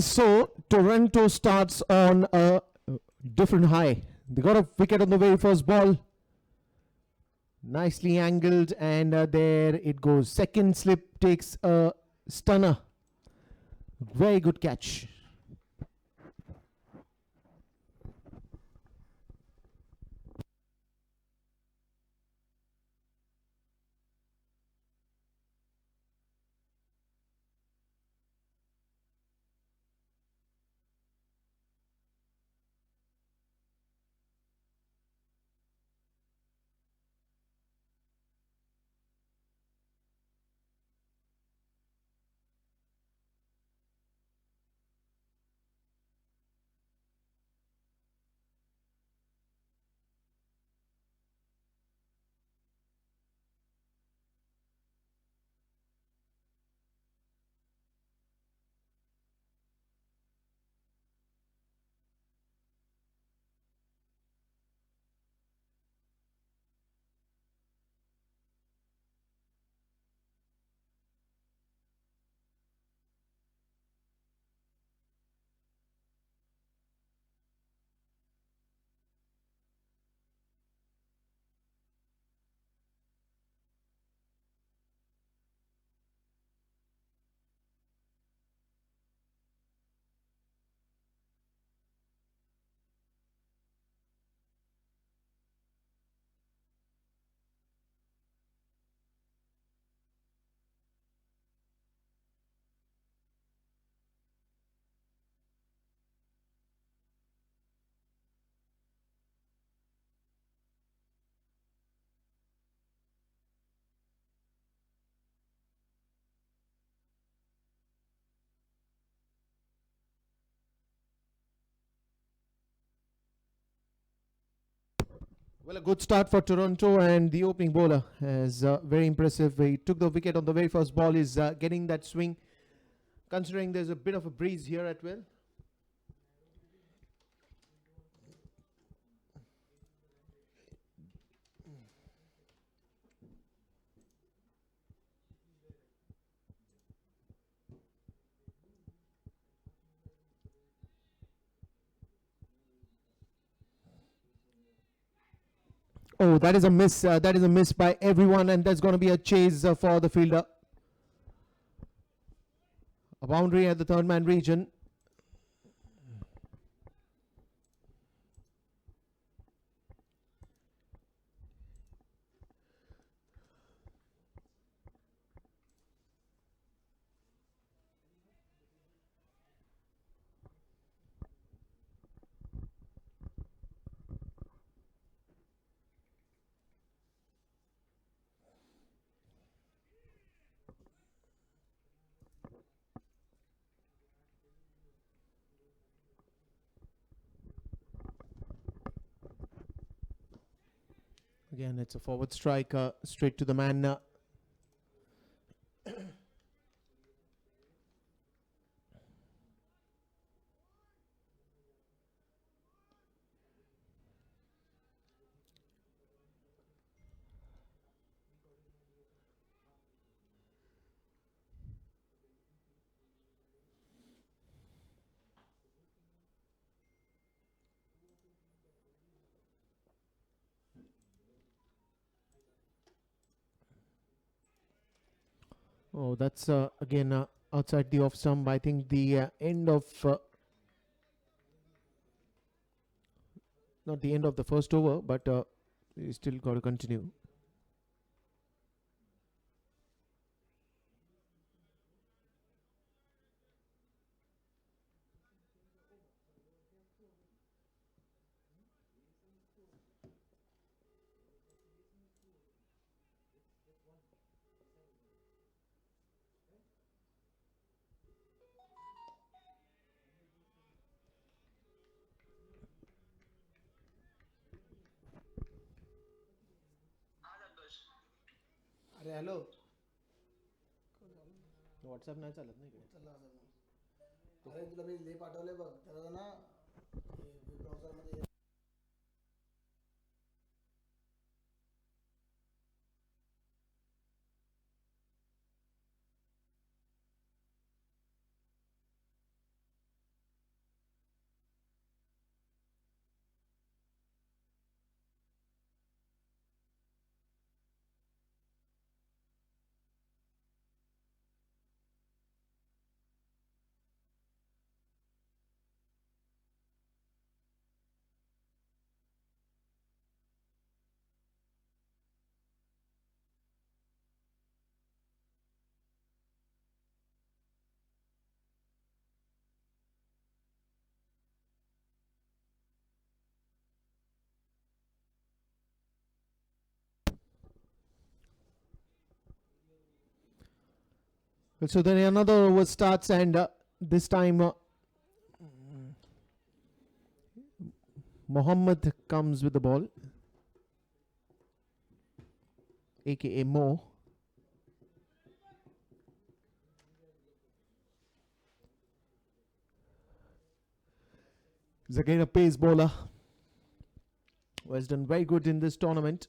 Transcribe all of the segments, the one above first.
So Toronto starts on a different high. They got a wicket on the very first ball. Nicely angled, and there it goes. Second slip takes a stunner. Very good catch. Well, a good start for Toronto, and the opening bowler is very impressive. He took the wicket on the very first ball. Is getting that swing, considering there's a bit of a breeze here as well. Oh, that is a miss. That is a miss by everyone, and there's going to be a chase for the fielder. A boundary at the third man region. Again, it's a forward strike straight to the man. Oh, that's again outside the off stump. I think the end of not the end of the first over, but you still got to continue. अरे hello WhatsApp नाही चालत नाही इकडे अरे तुला मी ले पाठवले बघ त्याला ना ब्राउझरमध्ये So then another over starts, and this time Mohammed comes with the ball, aka Mo. He's again a pace bowler who has done very good in this tournament.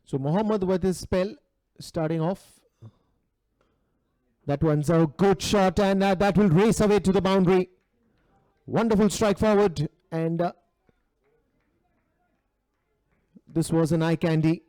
So Mohammed with his spell starting off. That one's a good shot, and that will race away to the boundary. Wonderful strike forward, and this was an eye candy.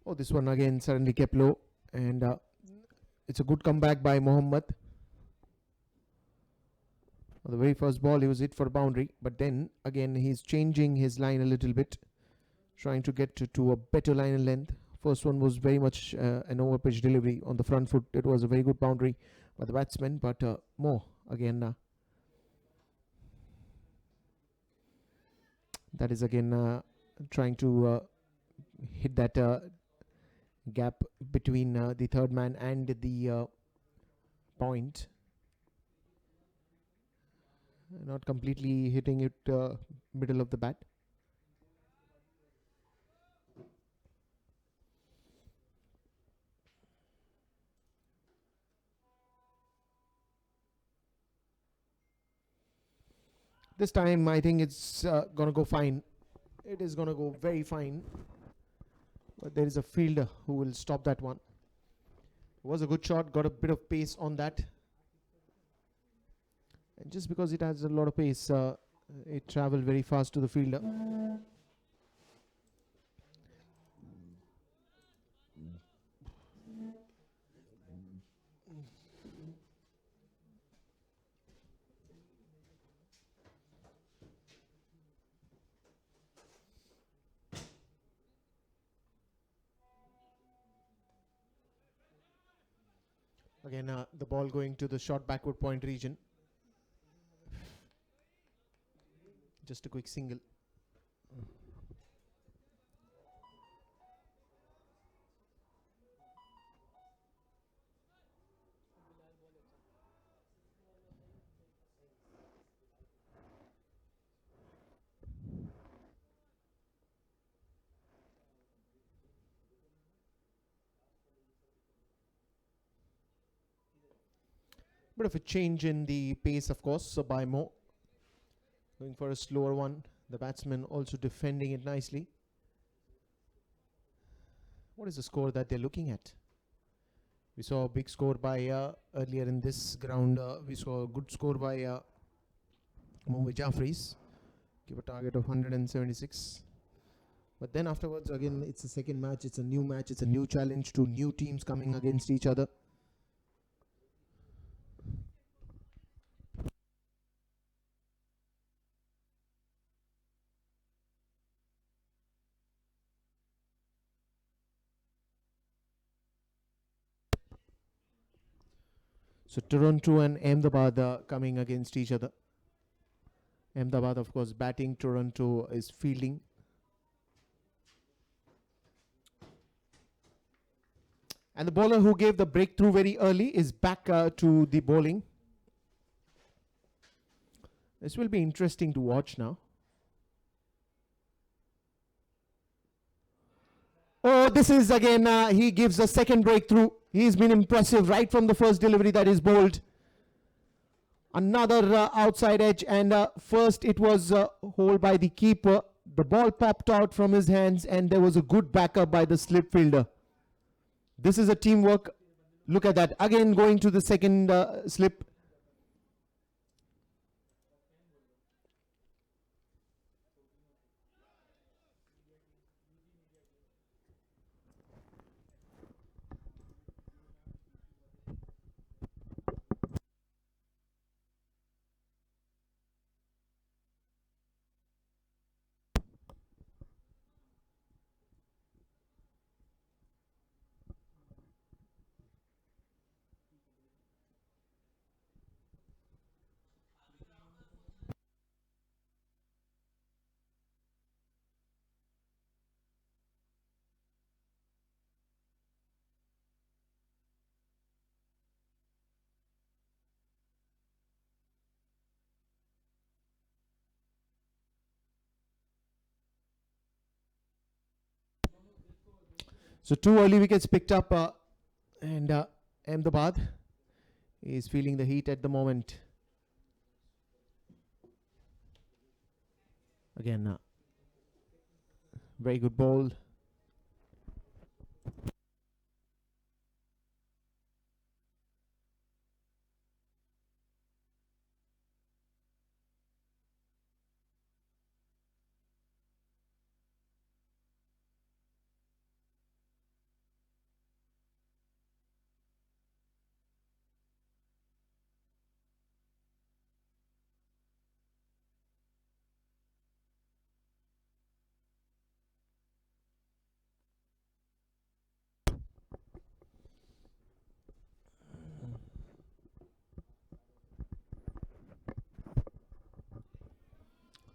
Oh, this one again suddenly kept low, and it's a good comeback by Mohammed. On the very first ball, he was hit for a boundary, but then again he's changing his line a little bit, trying to get to a better line and length. First one was very much an over pitch delivery on the front foot. It was a very good boundary by the batsman, but Mo again. That is again trying to hit that gap between the third man and the point. Not completely hitting it middle of the bat. This time I think it's gonna go fine. It is gonna go very fine. But there is a fielder who will stop that one. It was a good shot, got a bit of pace on that. And just because it has a lot of pace, it traveled very fast to the fielder. Again, the ball going to the short backward point region. Just a quick single. Bit of a change in the pace, of course, so by Mo. Going for a slower one. The batsman also defending it nicely. What is the score that they're looking at? We saw a big score by earlier in this ground. We saw a good score by Mumbai Jaffries. Give a target of 176. But then afterwards, again, it's a second match. It's a new match. It's a new challenge to new teams coming against each other. So Toronto and Ahmedabad are coming against each other. Ahmedabad, of course, batting. Toronto is fielding. And the bowler who gave the breakthrough very early is back to the bowling. This will be interesting to watch now. Oh, this is again, he gives a second breakthrough. He's been impressive right from the first delivery that is bowled. Another outside edge, and first it was hold by the keeper. The ball popped out from his hands, and there was a good backup by the slip fielder. This is a teamwork. Look at that. Again going to the second slip. So 2 early wickets picked up, and Ahmedabad is feeling the heat at the moment. Again, very good ball.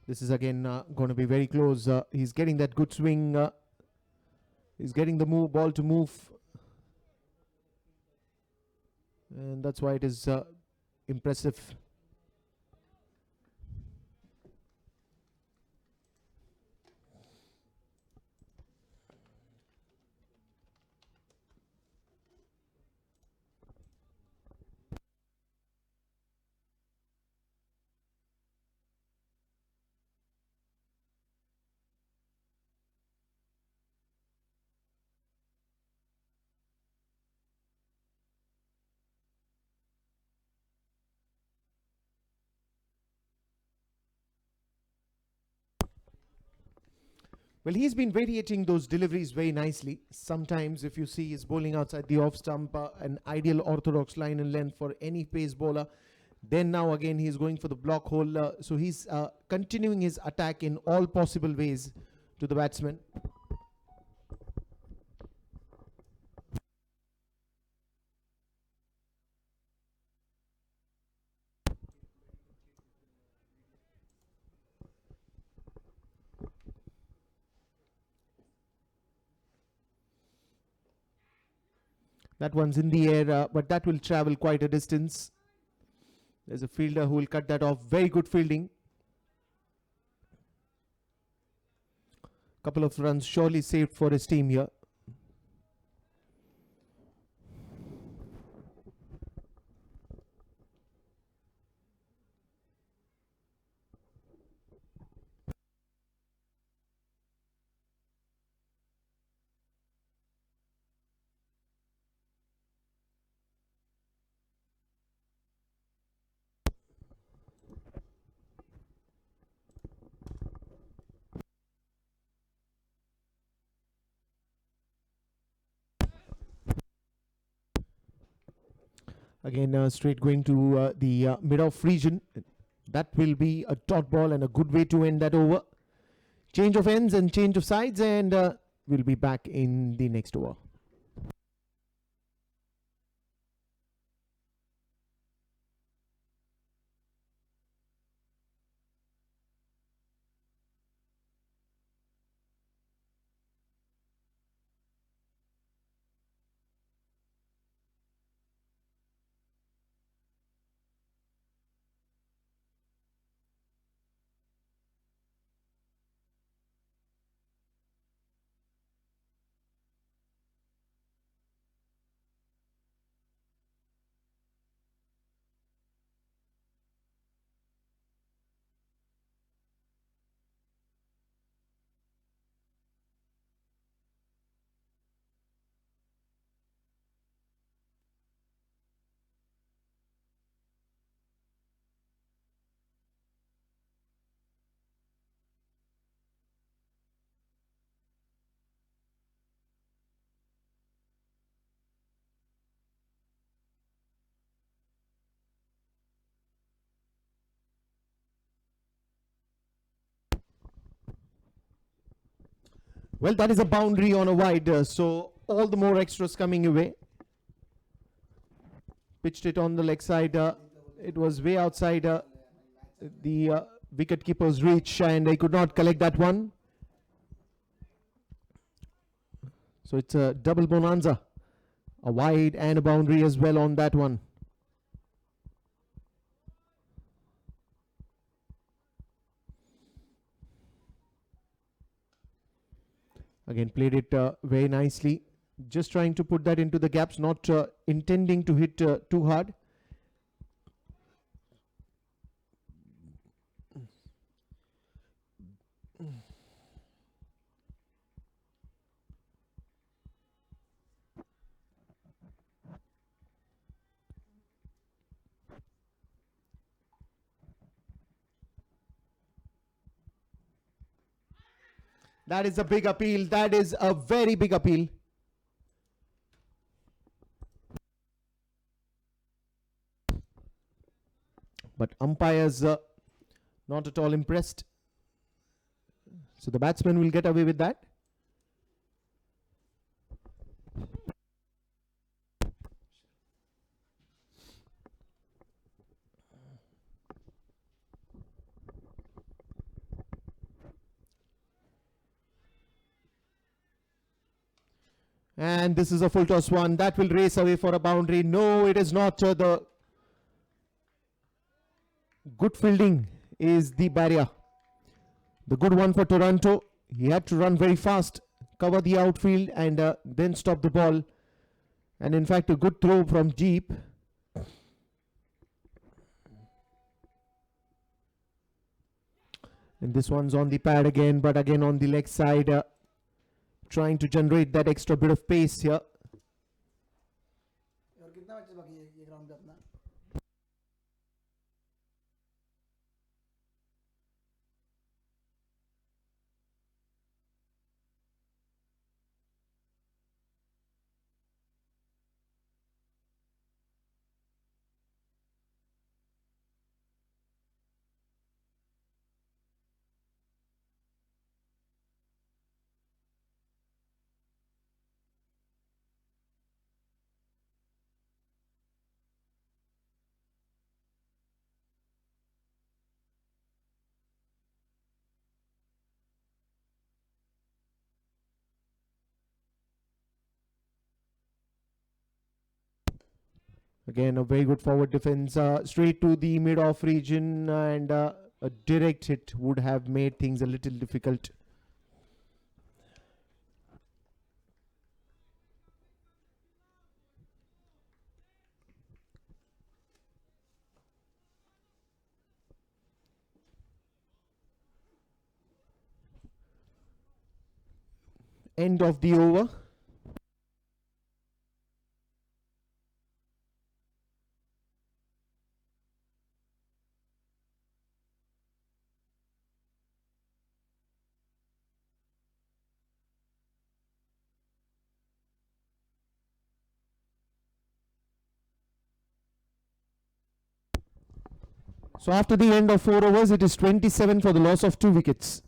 This is again going to be very close. He's getting that good swing. He's getting the ball to move. And that's why it is impressive. Well, he's been variating those deliveries very nicely. Sometimes, if you see, he's bowling outside the off stump, an ideal orthodox line and length for any pace bowler. Then now again, he's going for the block hole. So he's continuing his attack in all possible ways to the batsman. That one's in the air, but that will travel quite a distance. There's a fielder who will cut that off. Very good fielding. Couple of runs surely saved for his team here. Again, straight going to the mid-off region. That will be a dot ball and a good way to end that over. Change of ends and change of sides, and we'll be back in the next over. Well, that is a boundary on a wide, so all the more extras coming away. Pitched it on the leg side. It was way outside the wicket keeper's reach, and he could not collect that one. So it's a double bonanza. A wide and a boundary as well on that one. Again, played it very nicely. Just trying to put that into the gaps, not intending to hit too hard. That is a big appeal. That is a very big appeal. But umpires not at all impressed. So the batsman will get away with that. And this is a full toss one. That will race away for a boundary. No, it is not. The good fielding is the barrier. The good one for Toronto. He had to run very fast, cover the outfield, and then stop the ball. And in fact, a good throw from deep. And this one's on the pad again, but again on the leg side. Trying to generate that extra bit of pace here. Again, a very good forward defense, straight to the mid-off region, and a direct hit would have made things a little difficult. End of the over. So after the end of 4 overs, it is 27 for the loss of 2 wickets.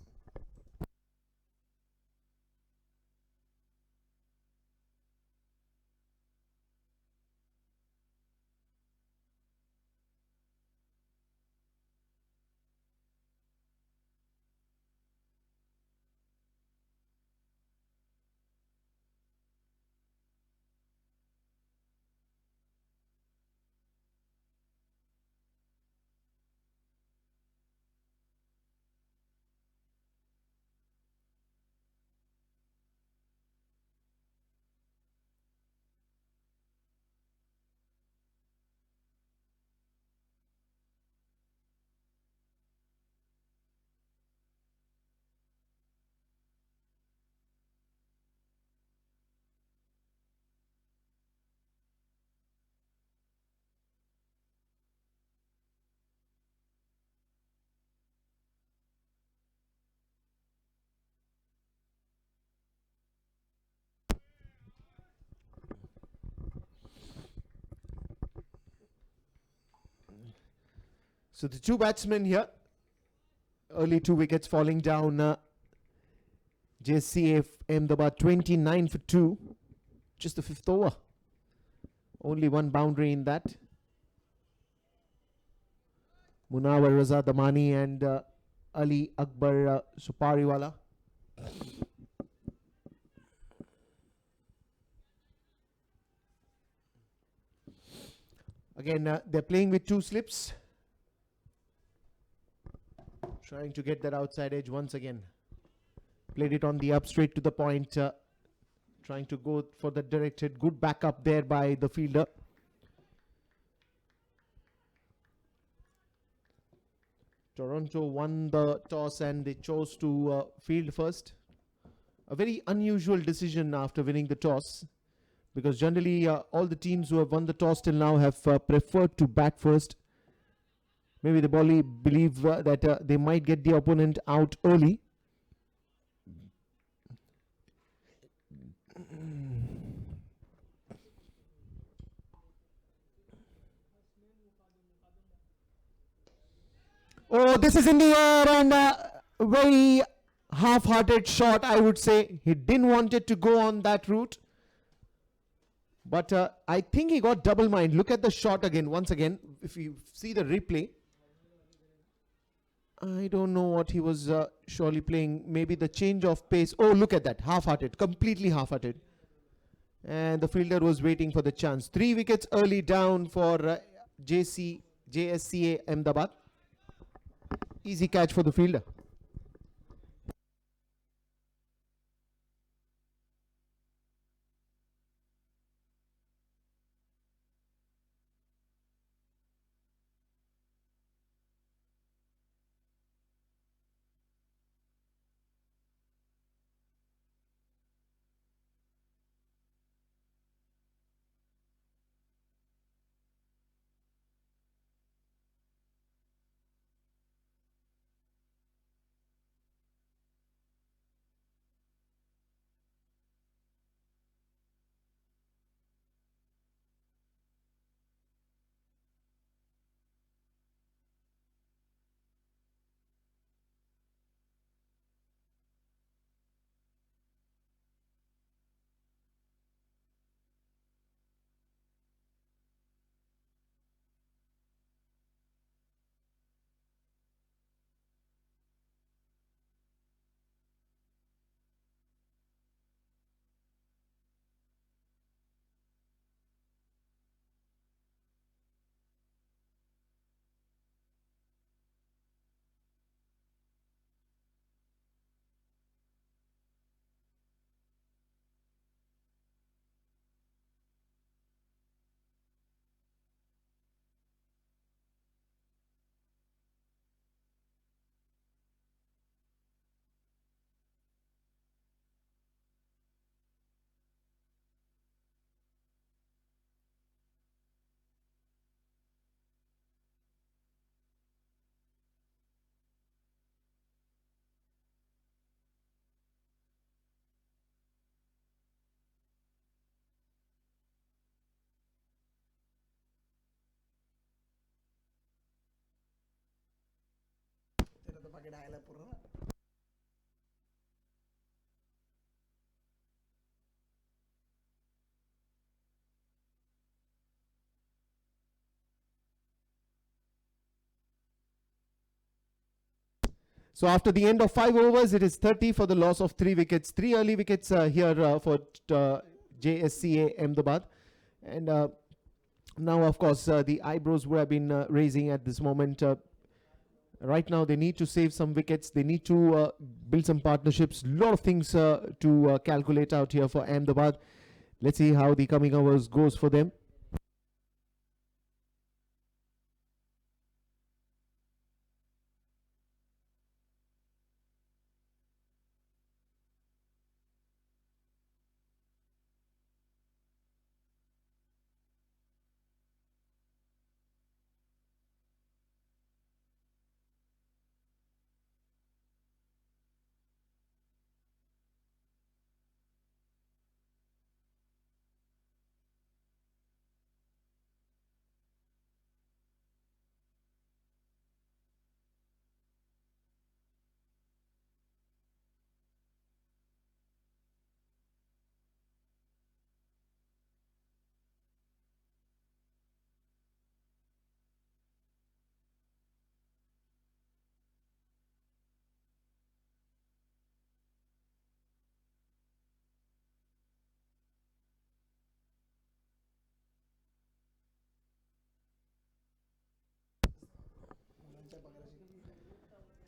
So the 2 batsmen here, early 2 wickets falling down. JSCA Ahmedabad 29 for 2. Just the 5th over. Only one boundary in that. Munawar Raza Damani and Ali Akbar Supariwala. Again, they're playing with 2 slips. Trying to get that outside edge once again. Played it on the up straight to the point. Trying to go for the directed. Good backup there by the fielder. Toronto won the toss and they chose to field first. A very unusual decision after winning the toss, because generally all the teams who have won the toss till now have preferred to bat first. Maybe the bowler believe that they might get the opponent out early. Oh, this is in the air and a very half-hearted shot, I would say. He didn't want it to go on that route. But I think he got double mind. Look at the shot again, once again. If you see the replay. I don't know what he was surely playing. Maybe the change of pace. Oh, look at that. Half-hearted. Completely half-hearted. And the fielder was waiting for the chance. 3 wickets early down for JSCA Ahmedabad. Easy catch for the fielder. So after the end of 5 overs, it is 30 for the loss of 3 wickets. 3 early wickets here for JSCA Ahmedabad. And now, of course, the eyebrows would have been raising at this moment. Right now, they need to save some wickets. They need to build some partnerships. A lot of things to calculate out here for Ahmedabad. Let's see how the coming hours goes for them.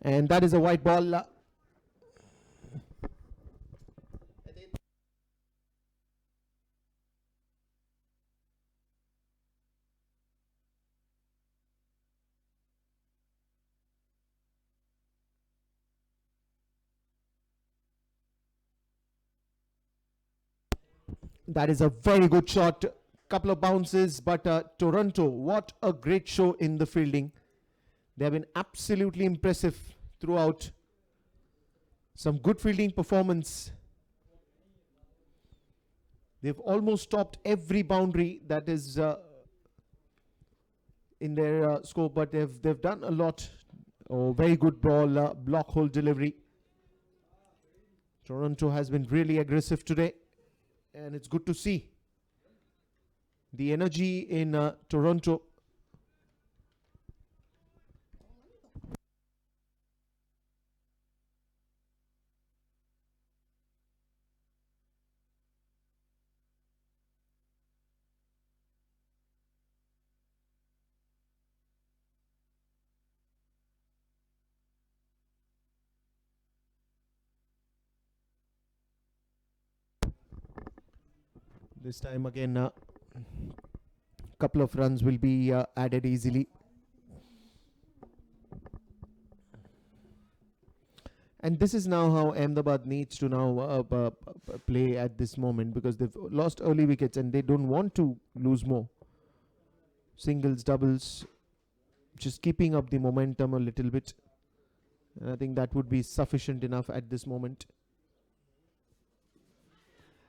And that is a white ball. That is a very good shot. Couple of bounces, but Toronto, what a great show in the fielding. They have been absolutely impressive throughout. Some good fielding performance. They've almost stopped every boundary that is in their scope, but they've done a lot. Oh, very good ball, block hole delivery. Toronto has been really aggressive today, and it's good to see the energy in Toronto. This time again, a couple of runs will be added easily. And this is now how Ahmedabad needs to now play at this moment, because they've lost early wickets and they don't want to lose more. Singles, doubles, just keeping up the momentum a little bit. And I think that would be sufficient enough at this moment.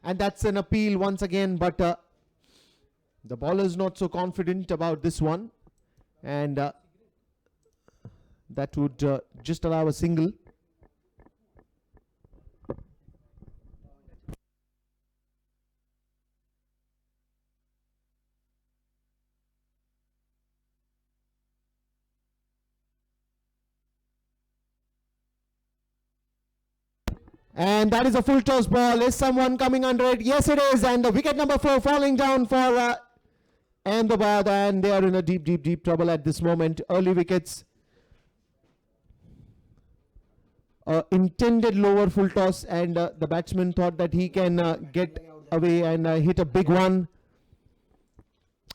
And that's an appeal once again, but the bowler's not so confident about this one. And that would just allow a single. And that is a full toss ball. Is someone coming under it? Yes, it is. And the wicket number 4 falling down for Ahmedabad. And they are in a deep, deep, deep trouble at this moment. Early wickets. Intended lower full toss. And the batsman thought that he can get away and hit a big one.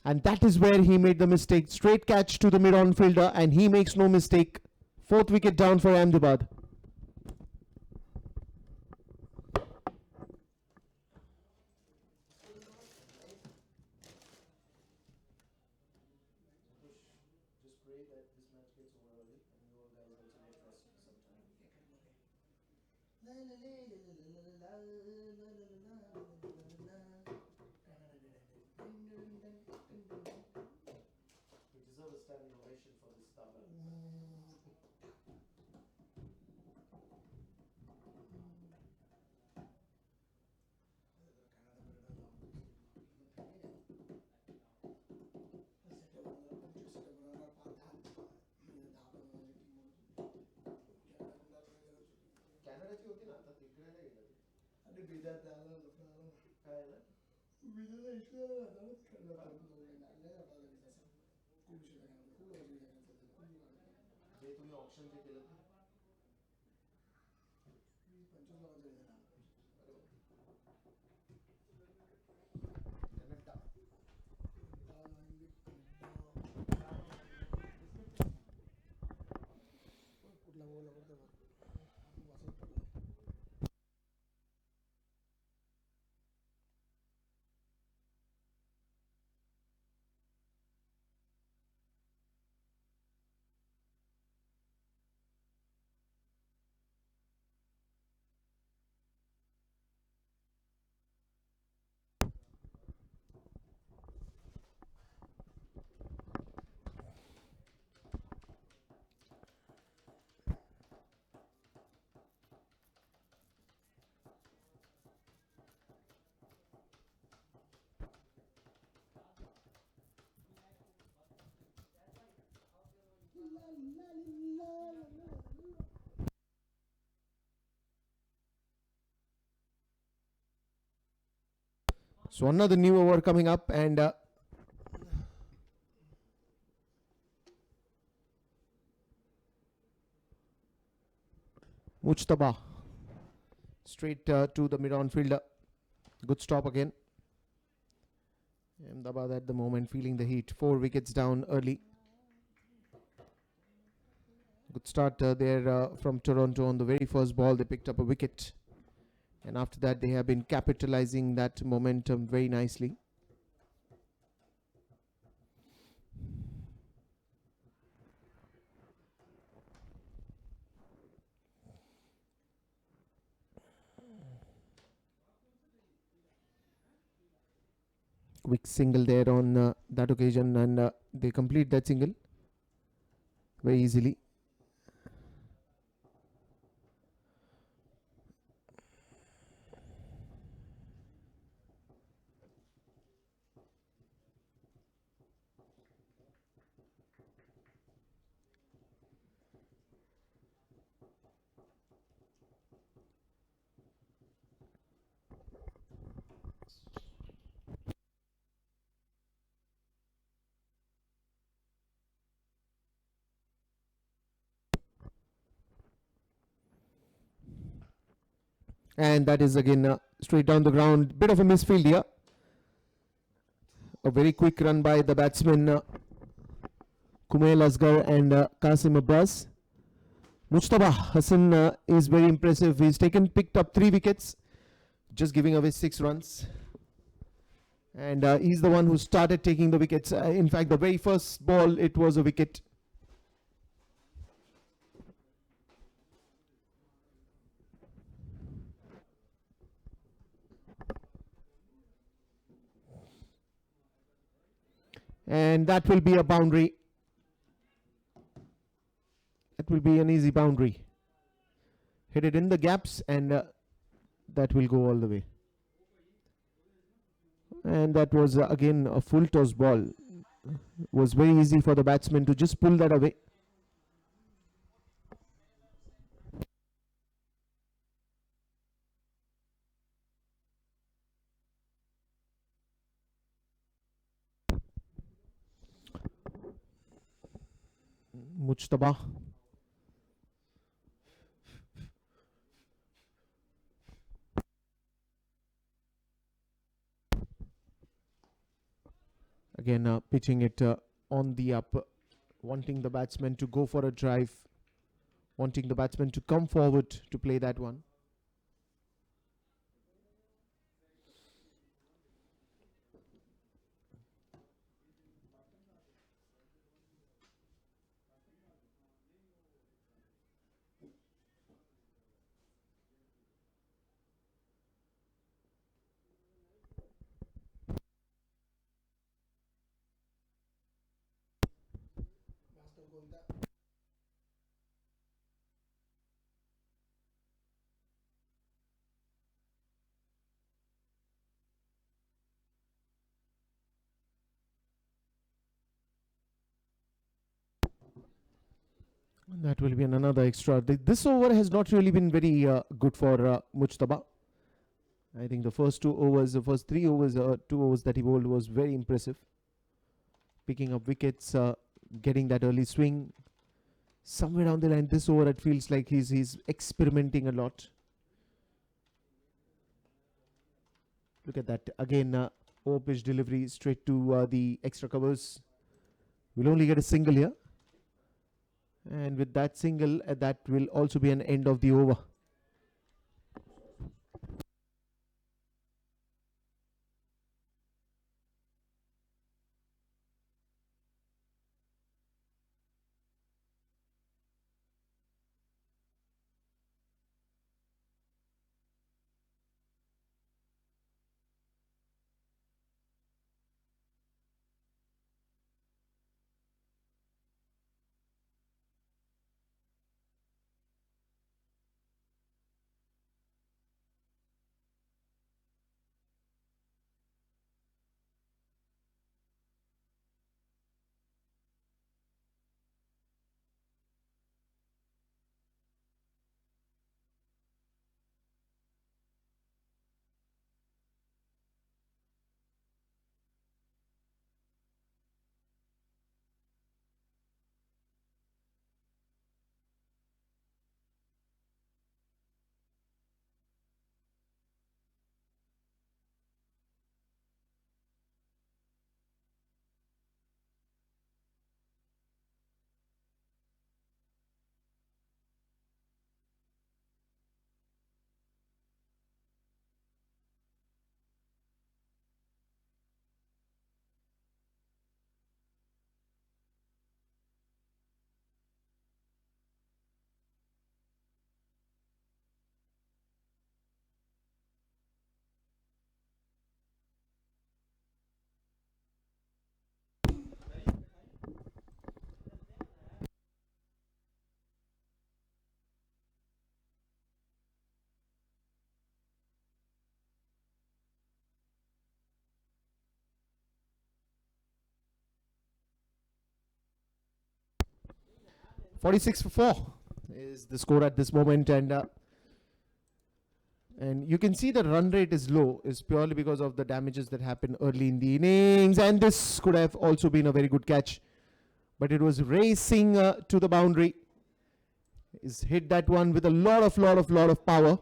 And that is where he made the mistake. Straight catch to the mid-on fielder. And he makes no mistake. 4th wicket down for Ahmedabad. So another new over coming up, and Mujtaba straight to the mid-on fielder. Good stop again. Ahmedabad at the moment feeling the heat. 4 wickets down early. Good start there from Toronto. On the very first ball they picked up a wicket, and after that they have been capitalizing that momentum very nicely. Quick single there on that occasion, and they complete that single very easily. And that is again straight down the ground. Bit of a misfield here. A very quick run by the batsmen Kumail Asgar and Qasim Abbas. Mujtaba Hassan is very impressive. He's picked up 3 wickets, just giving away 6 runs. And he's the one who started taking the wickets. In fact, the very first ball, it was a wicket. And that will be a boundary. That will be an easy boundary. Hit it in the gaps, and that will go all the way. And that was again a full toss ball. Was very easy for the batsman to just pull that away. Mujtaba. Again pitching it on the up, wanting the batsman to go for a drive, wanting the batsman to come forward to play that one. That will be another extra. This over has not really been very good for Mujtaba. I think the first 2 overs, the first 3 overs, 2 overs that he bowled was very impressive. Picking up wickets, getting that early swing. Somewhere down the line, this over it feels like he's experimenting a lot. Look at that again. Over pitch delivery straight to the extra covers. We'll only get a single here. And with that single, that will also be an end of the over. 46 for 4 is the score at this moment, and you can see the run rate is low is purely because of the damages that happened early in the innings, and this could have also been a very good catch, but it was racing to the boundary. He's hit that one with a lot of power.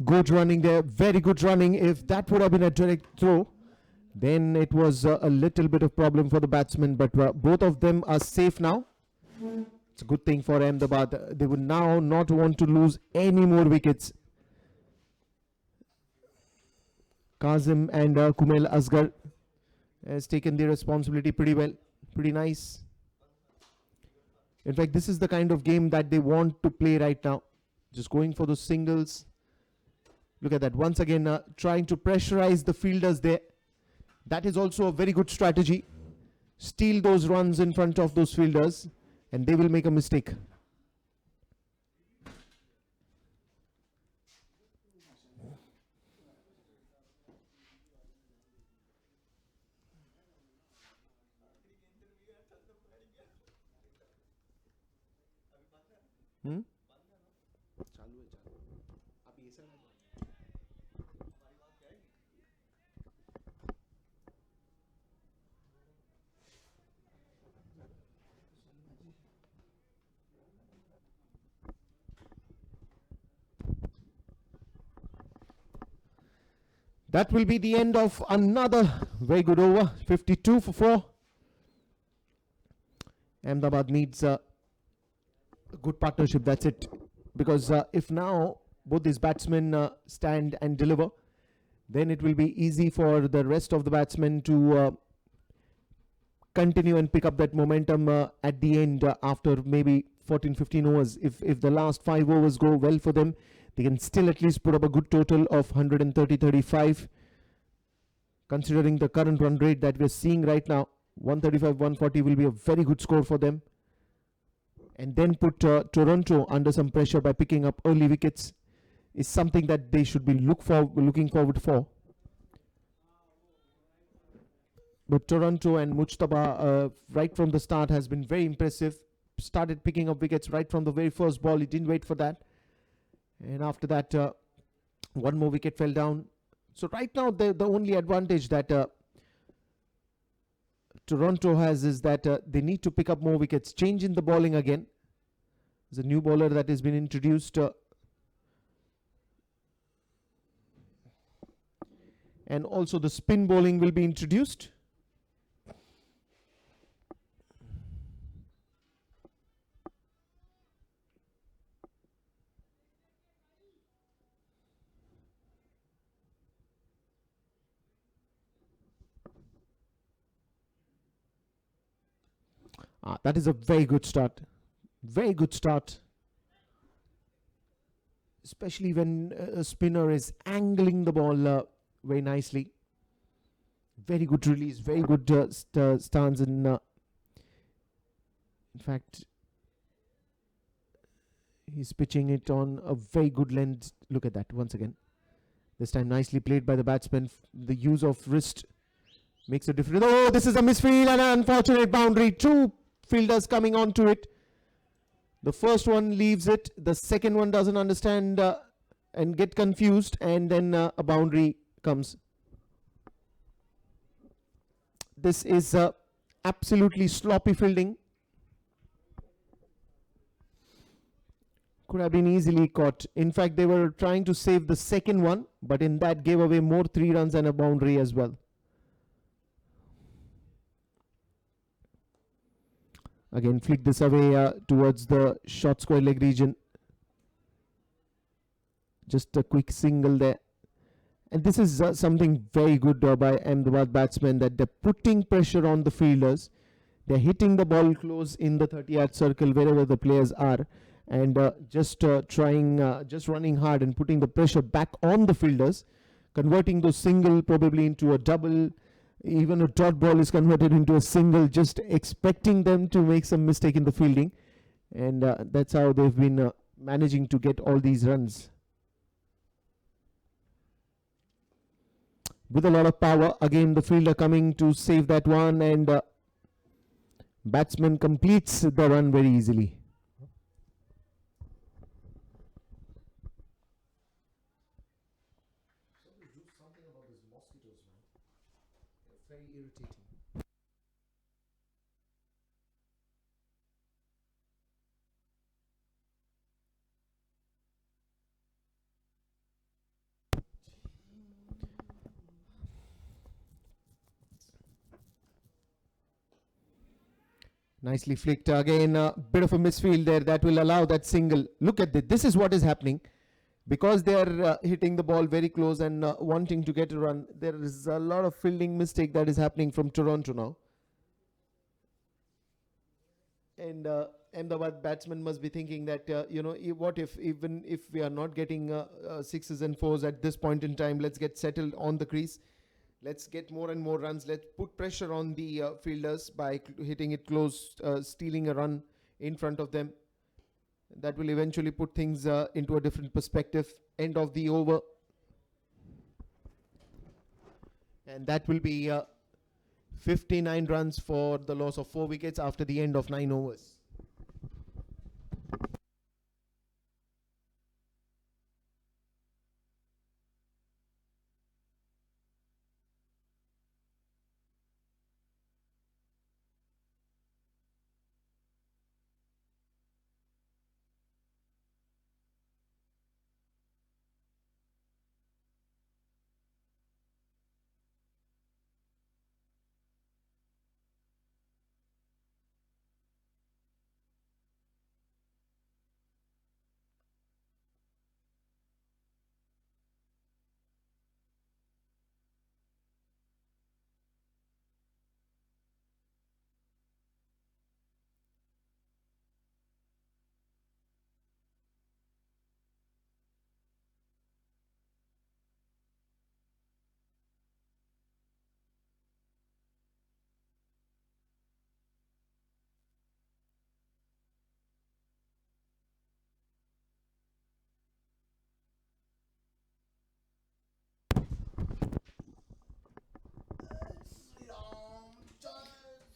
Good running there, very good running. If that would have been a direct throw, then it was a little bit of problem for the batsmen, but both of them are safe now. It's a good thing for Ahmedabad. They would now not want to lose any more wickets. Kazim and Kumail Asghar has taken the responsibility pretty well, pretty nice. In fact, this is the kind of game that they want to play right now. Just going for those singles. Look at that. Once again, trying to pressurize the fielders there. That is also a very good strategy. Steal those runs in front of those fielders, and they will make a mistake. That will be the end of another very good over. 52 for 4. Ahmedabad needs a good partnership, that's it. Because if now both these batsmen stand and deliver, then it will be easy for the rest of the batsmen to continue and pick up that momentum at the end after maybe 14-15 overs. If the last 5 overs go well for them, they can still at least put up a good total of 130-35. Considering the current run rate that we're seeing right now, 135-140 will be a very good score for them. And then put Toronto under some pressure by picking up early wickets is something that they should be looking forward for. But Toronto and Mujtaba right from the start has been very impressive. Started picking up wickets right from the very first ball. He didn't wait for that. And after that, one more wicket fell down. So right now, the only advantage that Toronto has is that they need to pick up more wickets. Change in the bowling again. There's a new bowler that has been introduced. And also the spin bowling will be introduced. That is a very good start. Very good start. Especially when a spinner is angling the ball very nicely. Very good release. Very good stance. In fact, he's pitching it on a very good length. Look at that once again. This time nicely played by the batsman. The use of wrist makes a difference. Oh, this is a misfield and an unfortunate boundary. Two fielders coming onto it. The first one leaves it. The second one doesn't understand and get confused, and then a boundary comes. This is absolutely sloppy fielding. Could have been easily caught. In fact, they were trying to save the second one, but in that gave away more 3 runs and a boundary as well. Again, flick this away towards the short square leg region. Just a quick single there. And this is something very good by Ahmedabad batsmen, that they're putting pressure on the fielders. They're hitting the ball close in the 30-yard circle wherever the players are, and just running hard and putting the pressure back on the fielders, converting those single probably into a double. Even a dot ball is converted into a single, just expecting them to make some mistake in the fielding. And that's how they've been managing to get all these runs. With a lot of power, again the fielder coming to save that one, and batsman completes the run very easily. Very irritating. Nicely flicked again. A bit of a misfield there that will allow that single. Look at this. This is what is happening. Because they are hitting the ball very close and wanting to get a run, there is a lot of fielding mistake that is happening from Toronto now. And Ahmedabad batsmen must be thinking that, what if, even if we are not getting sixes and fours at this point in time, let's get settled on the crease. Let's get more and more runs. Let's put pressure on the fielders by hitting it close, stealing a run in front of them. That will eventually put things into a different perspective. End of the over. And that will be 59 runs for the loss of 4 wickets after the end of 9 overs.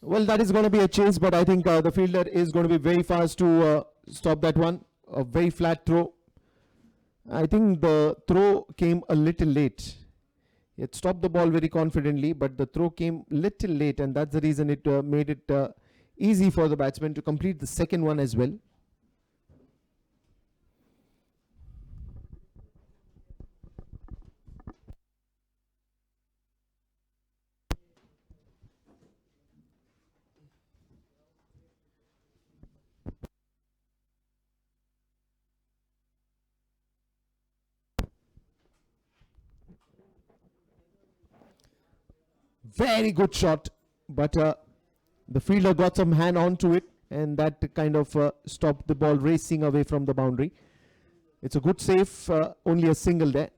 Well, that is going to be a chase, but I think the fielder is going to be very fast to stop that one. A very flat throw. I think the throw came a little late. It stopped the ball very confidently, but the throw came little late, and that's the reason it made it easy for the batsman to complete the second one as well. Very good shot, but the fielder got some hand onto it, and that kind of stopped the ball racing away from the boundary. It's a good save, only a single there.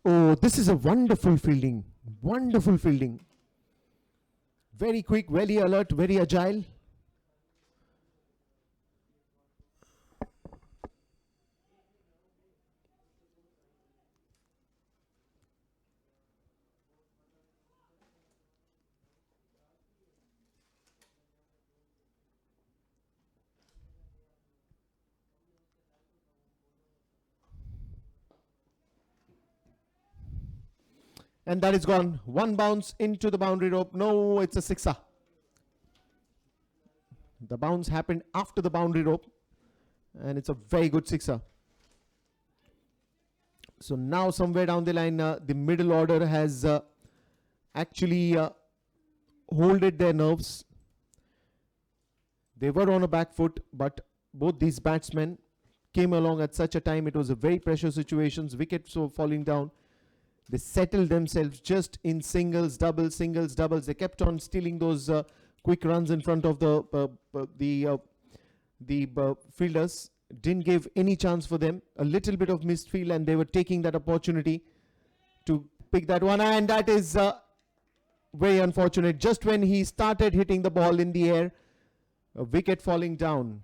Oh, this is a wonderful fielding Wonderful fielding. Very quick, very alert, very agile. And that is gone. One bounce into the boundary rope. No, it's a sixer. The bounce happened after the boundary rope, and it's a very good sixer. So now somewhere down the line, the middle order has actually holded their nerves. They were on a back foot, but both these batsmen came along at such a time. It was a very pressure situations. Wickets were falling down. They settled themselves just in singles, doubles, singles, doubles. They kept on stealing those quick runs in front of the fielders. Didn't give any chance for them. A little bit of missed field, and they were taking that opportunity to pick that one. And that is very unfortunate. Just when he started hitting the ball in the air, a wicket falling down.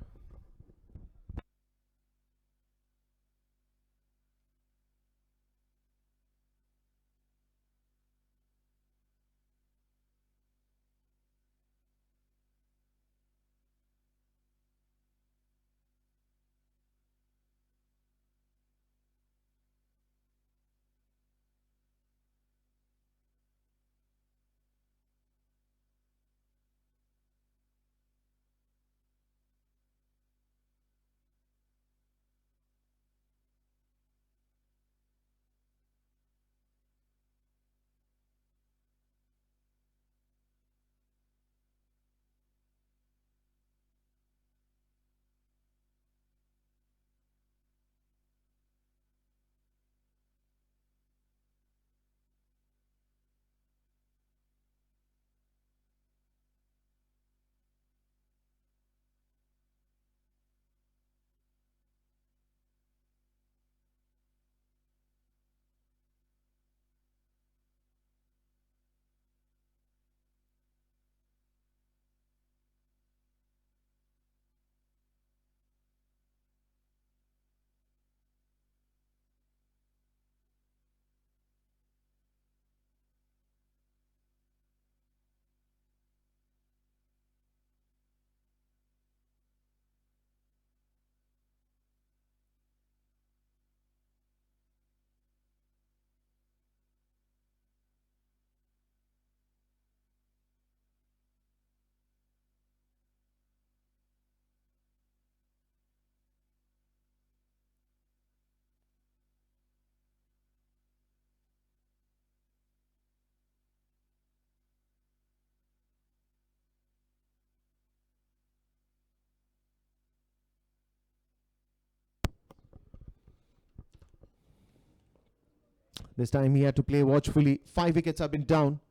This time he had to play watchfully. 5 wickets have been down.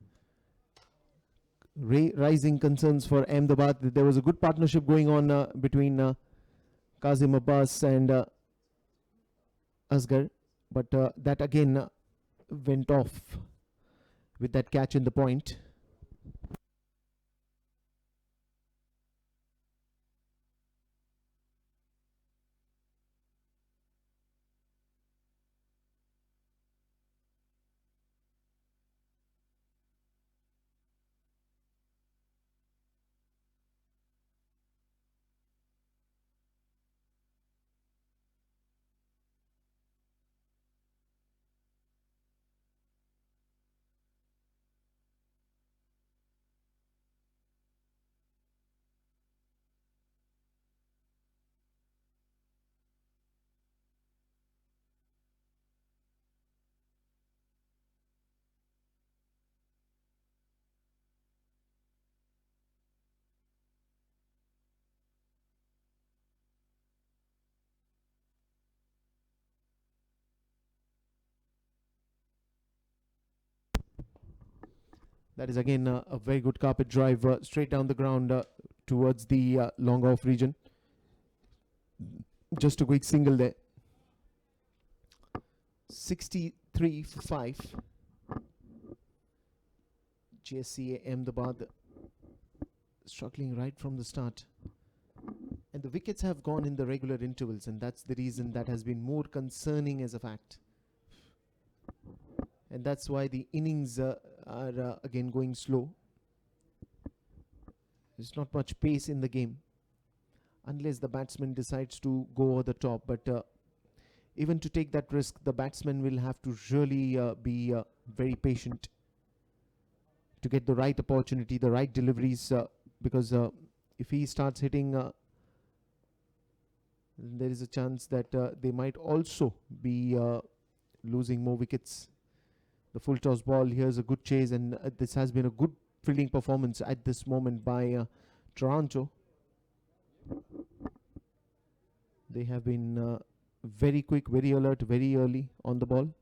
Rising concerns for Ahmedabad. There was a good partnership going on between Kazim Abbas and Asghar, but that again went off with that catch in the point. That is again a very good carpet drive straight down the ground towards the long off region. Just a quick single there. 63 for 5. JSCA Ahmedabad struggling right from the start. And the wickets have gone in the regular intervals, and that's the reason that has been more concerning as a fact. And that's why the innings are again going slow. There's not much pace in the game unless the batsman decides to go over the top. But even to take that risk, the batsman will have to really be very patient to get the right opportunity, the right deliveries, because if he starts hitting, there is a chance that they might also be losing more wickets. The full toss ball, here's a good chase, and this has been a good fielding performance at this moment by Toronto. They have been very quick, very alert, very early on the ball.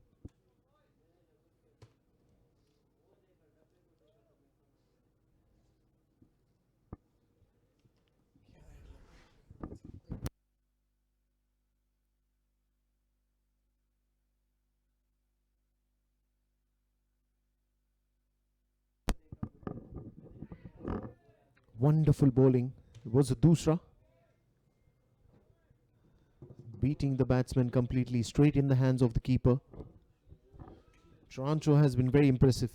Wonderful bowling. It was a doosra. Beating the batsman completely straight in the hands of the keeper. Toronto has been very impressive.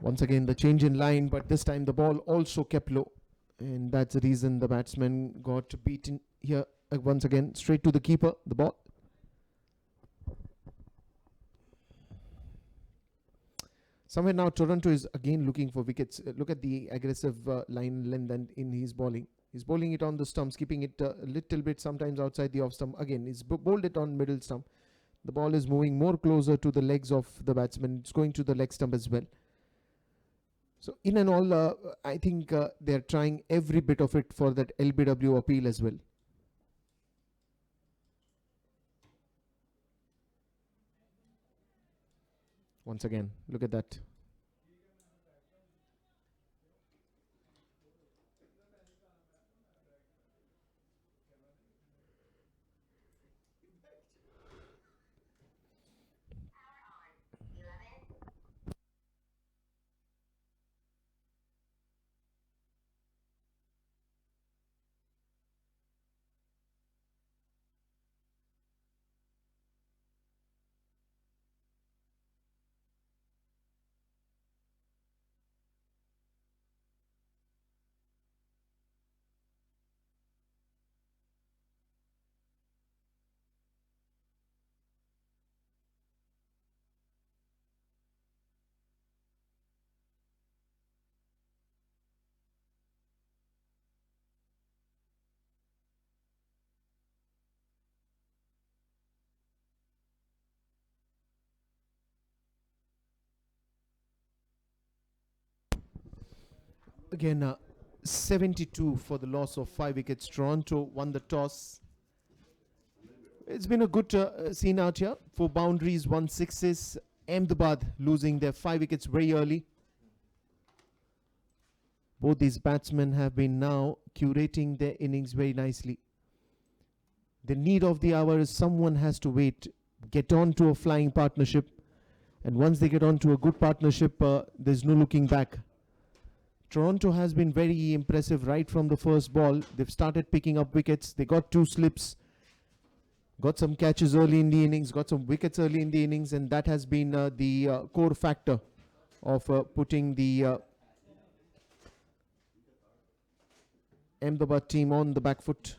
Once again the change in line, but this time the ball also kept low, and that's the reason the batsman got beaten here. Once again straight to the keeper, the ball. Somewhere now Toronto is again looking for wickets. Look at the aggressive line length and in his bowling. He's bowling it on the stumps, keeping it a little bit sometimes outside the off stump. Again, he's bowled it on middle stump. The ball is moving more closer to the legs of the batsman. It's going to the leg stump as well. So in and all, I think they're trying every bit of it for that LBW appeal as well. Once again, look at that. Again, 72 for the loss of 5 wickets. Toronto won the toss. It's been a good scene out here. 4 boundaries, 1 sixes. Ahmedabad losing their 5 wickets very early. Both these batsmen have been now curating their innings very nicely. The need of the hour is someone has to wait, get on to a flying partnership. And once they get on to a good partnership, there's no looking back. Toronto has been very impressive right from the first ball. They've started picking up wickets. They got 2 slips, got some catches early in the innings, got some wickets early in the innings, and that has been the core factor of putting the Ahmedabad team on the back foot.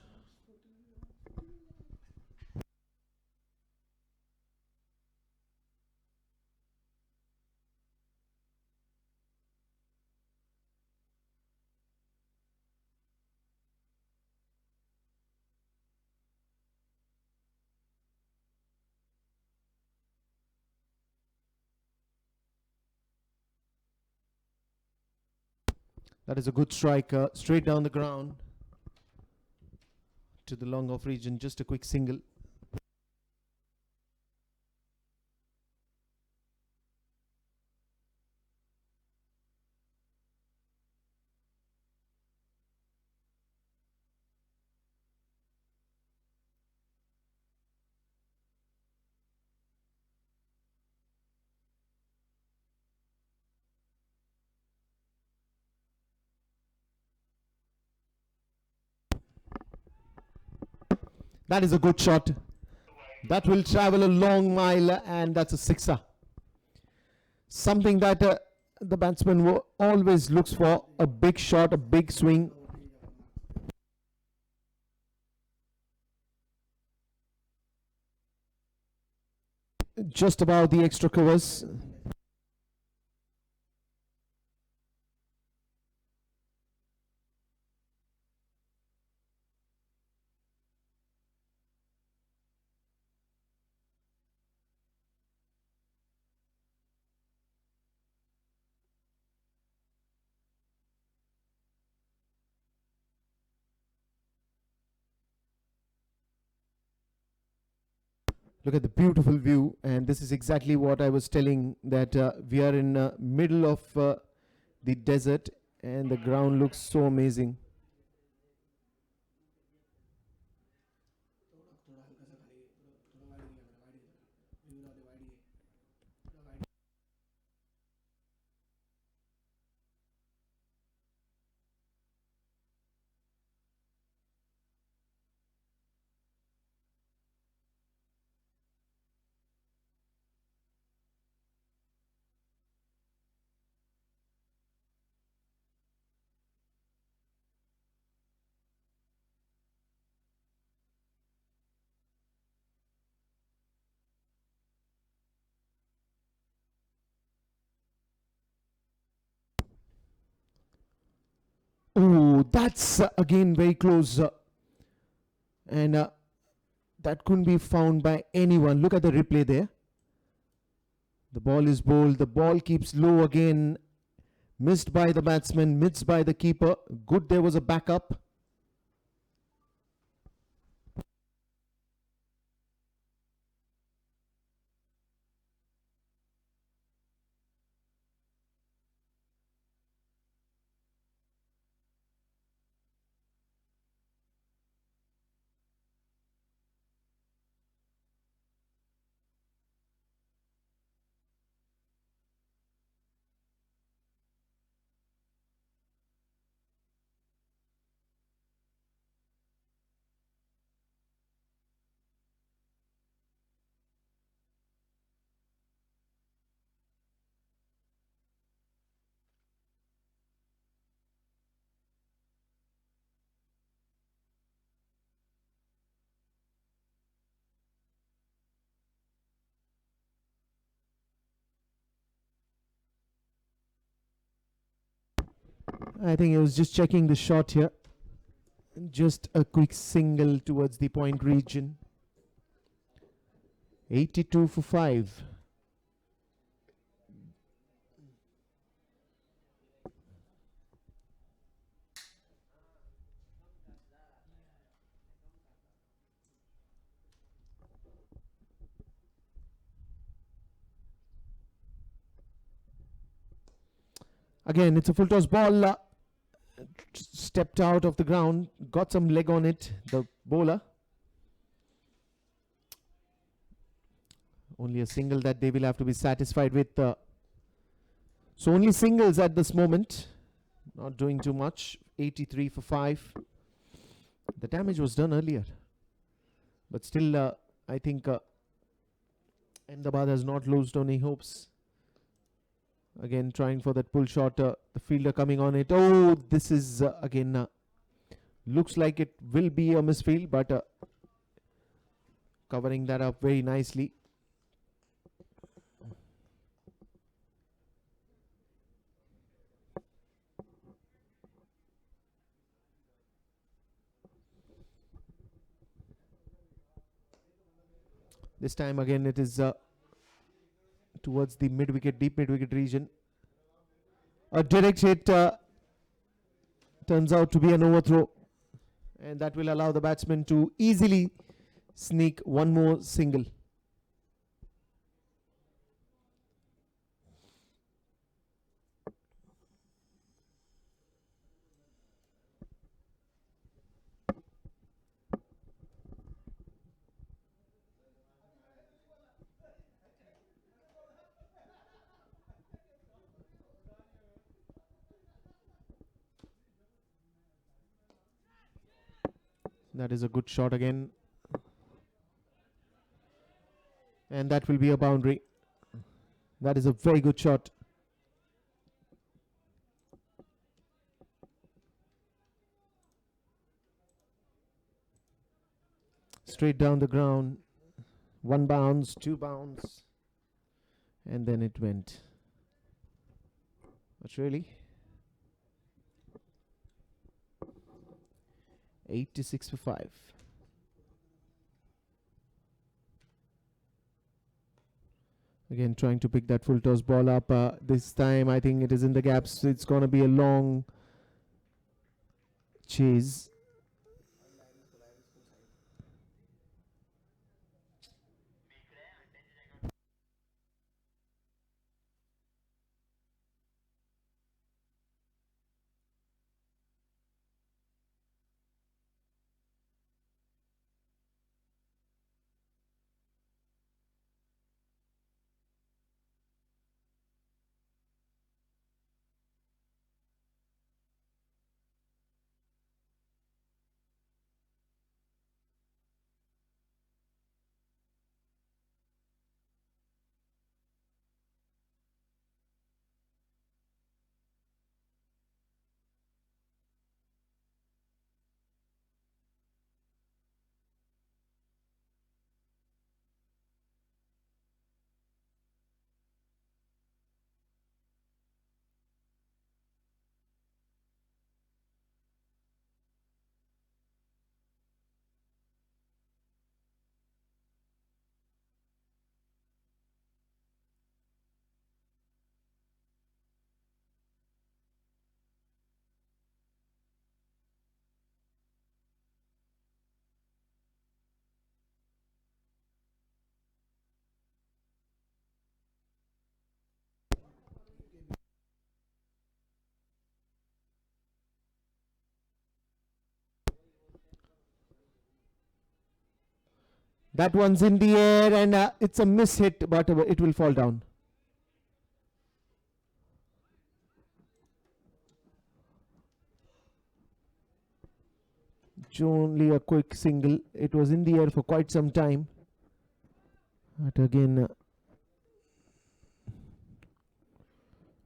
That is a good strike, straight down the ground to the long off region. Just a quick single. That is a good shot. That will travel a long mile, and that's a sixer. Something that the batsman always looks for, a big shot, a big swing. Just about the extra covers. Look at the beautiful view, and this is exactly what I was telling, that we are in middle of the desert, and the ground looks so amazing. Oh, that's again very close, and that couldn't be found by anyone. Look at the replay there. The ball is bowled. The ball keeps low again. Missed by the batsman, missed by the keeper. Good, there was a backup. I think he was just checking the shot here. Just a quick single towards the point region. 82 for 5. Again, it's a full toss ball. Stepped out of the ground, got some leg on it, the bowler. Only a single that they will have to be satisfied with. So only singles at this moment. Not doing too much. 83 for 5. The damage was done earlier. But still, I think Ahmedabad has not lost any hopes. Again, trying for that pull shot. The fielder coming on it. Oh, this is again looks like it will be a misfield, but covering that up very nicely. This time again it is towards the mid-wicket, deep mid-wicket region. A direct hit turns out to be an overthrow, and that will allow the batsman to easily sneak one more single. That is a good shot again. And that will be a boundary. That is a very good shot. Straight down the ground. 1 bounce, 2 bounce. And then it went. But really? 86 for 5. Again, trying to pick that full toss ball up. This time, I think it is in the gaps. It's going to be a long chase. That one's in the air and it's a miss hit, but it will fall down. Only a quick single. It was in the air for quite some time. But again,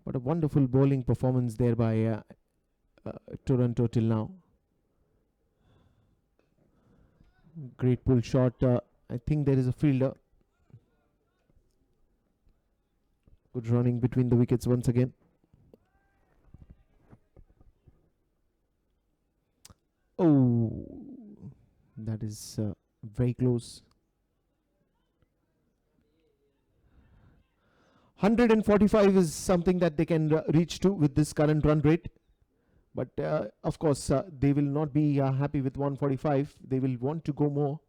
what a wonderful bowling performance there by Toronto till now. Great pull shot. I think there is a fielder. Good running between the wickets once again. Oh, that is very close. 145 is something that they can reach to with this current run rate. But of course, they will not be happy with 145. They will want to go more.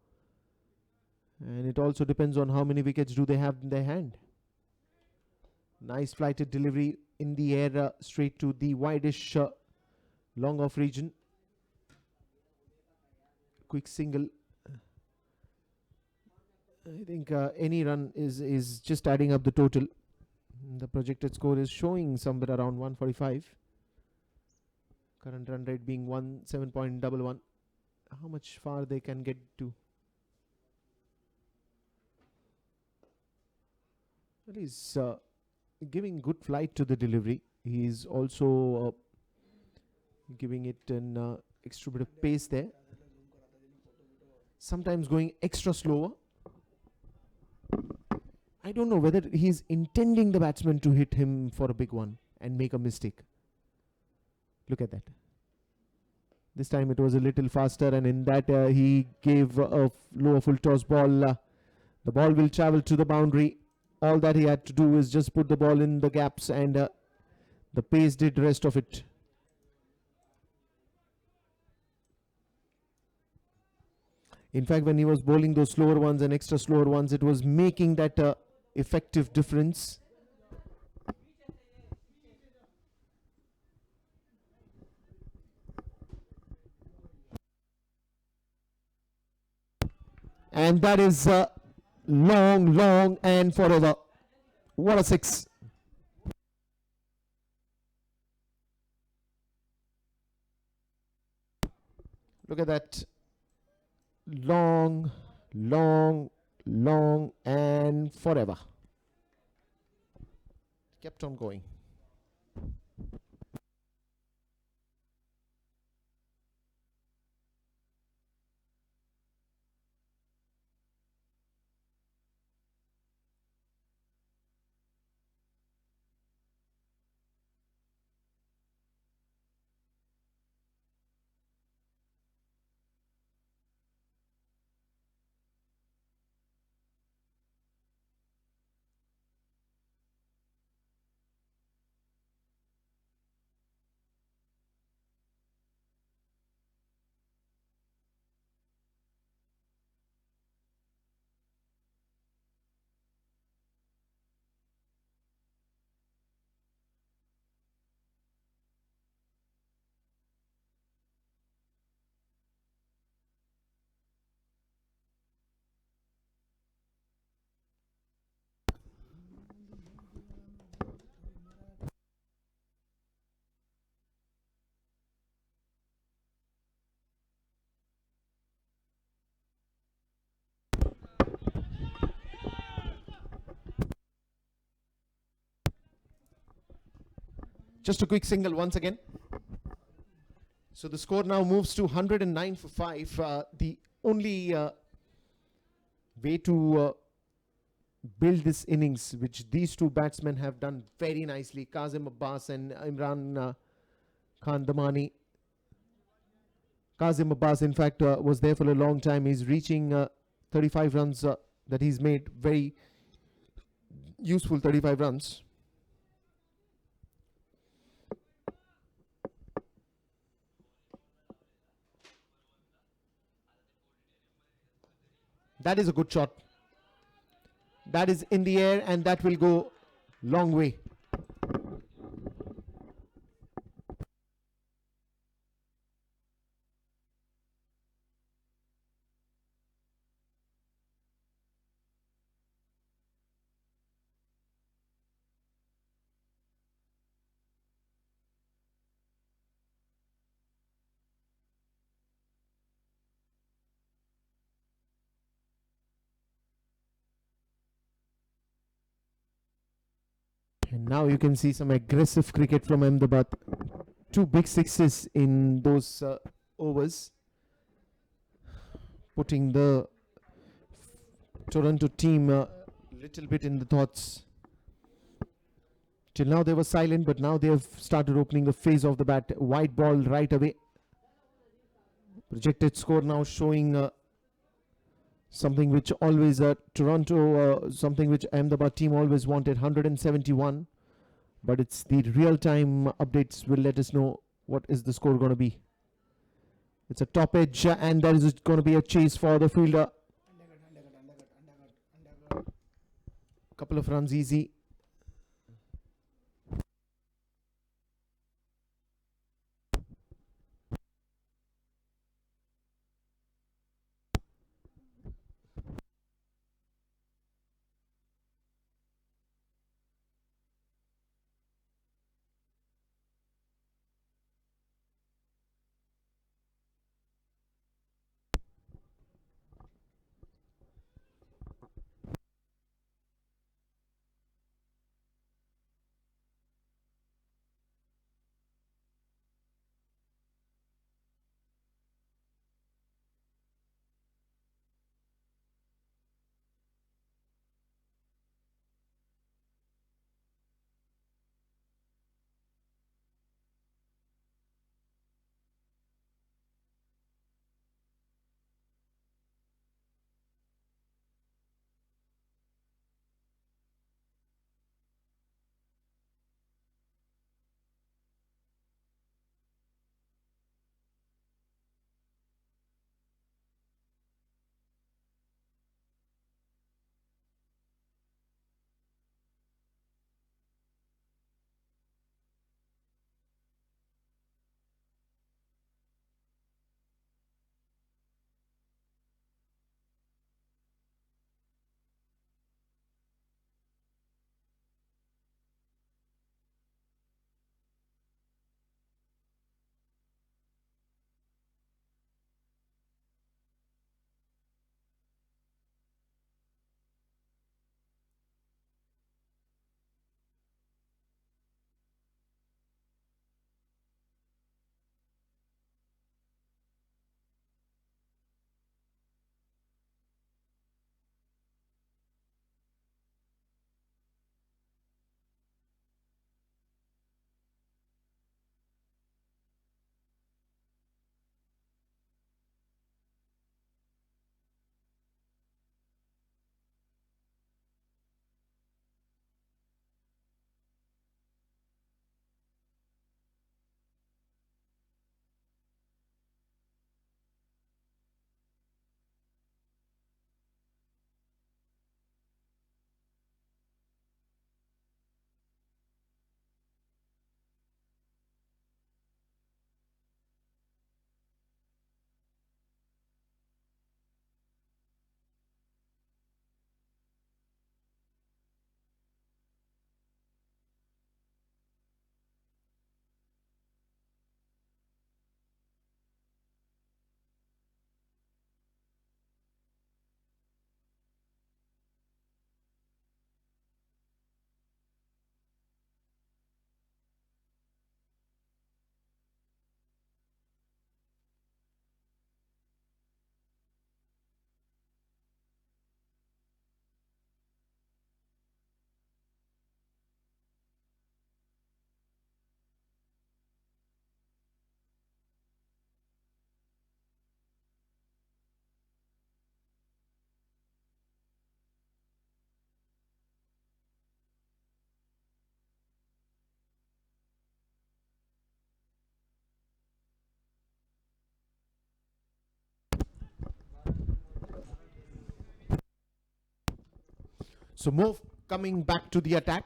And it also depends on how many wickets do they have in their hand. Nice flighted delivery in the air, straight to the wideish long off region. Quick single. I think any run is just adding up the total. The projected score is showing somewhere around 145. Current run rate being 17.11. How much far they can get to? Well, he's giving good flight to the delivery. He's also giving it an extra bit of pace there. Sometimes going extra slower. I don't know whether he's intending the batsman to hit him for a big one and make a mistake. Look at that. This time it was a little faster, and in that he gave a lower full toss ball. The ball will travel to the boundary. All that he had to do is just put the ball in the gaps, and the pace did the rest of it. In fact, when he was bowling those slower ones and extra slower ones, it was making that effective difference. And that is long, long and forever. What a six. Look at that. Long, long long and forever. Kept on going. Just a quick single once again. So the score now moves to 109 for 5. The only way to build this innings, which these two batsmen have done very nicely, Kazim Abbas and Imran Khan Damani. Kazim Abbas, in fact, was there for a long time. He's reaching 35 runs that he's made. Very useful 35 runs. That is a good shot. That is in the air and that will go long way. And now you can see some aggressive cricket from Ahmedabad. 2 big sixes in those overs, putting the Toronto team a little bit in the thoughts. Till now they were silent, but now they have started opening the face of the bat. Wide ball right away. Projected score now showing something which always Toronto, something which Ahmedabad team always wanted, 171. But it's the real-time updates will let us know what is the score going to be. It's a top edge and there is going to be a chase for the fielder. Couple of runs easy. So Mo coming back to the attack.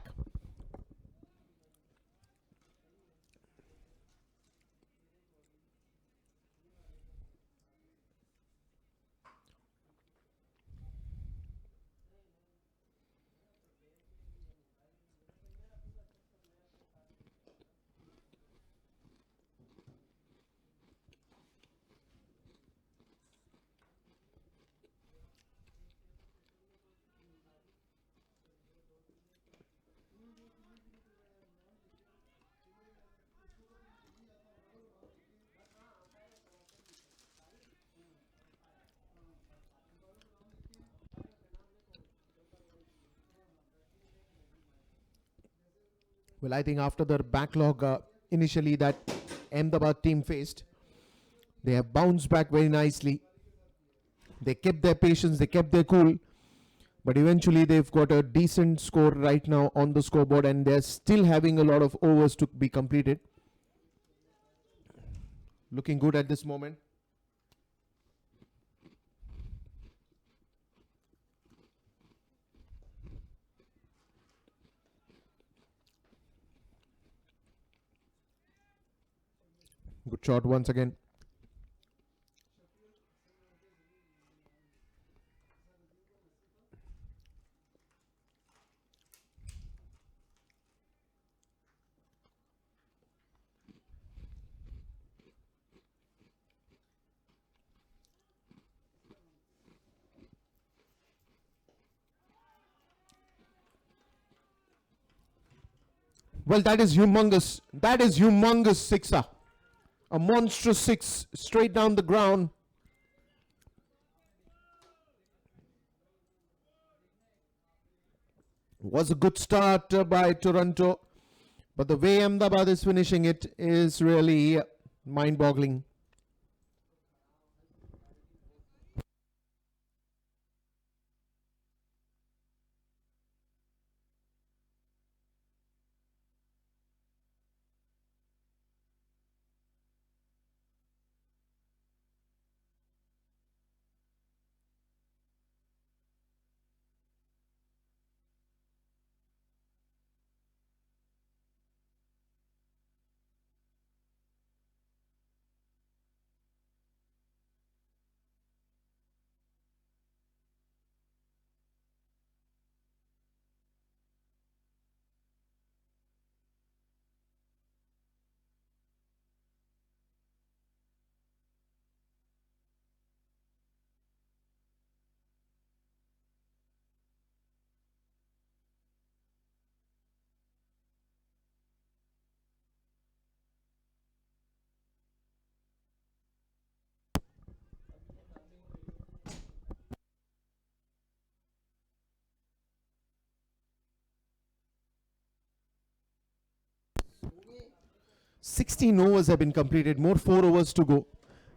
Well, I think after the backlog initially that Ahmedabad team faced, they have bounced back very nicely. They kept their patience, they kept their cool, but eventually they've got a decent score right now on the scoreboard, and they're still having a lot of overs to be completed. Looking good at this moment. Good shot once again. Well, that is humongous. That is humongous sixer. A monstrous six straight down the ground. Was a good start by Toronto, but the way Ahmedabad is finishing it is really mind-boggling. "16 overs have been completed, more 4 overs to go."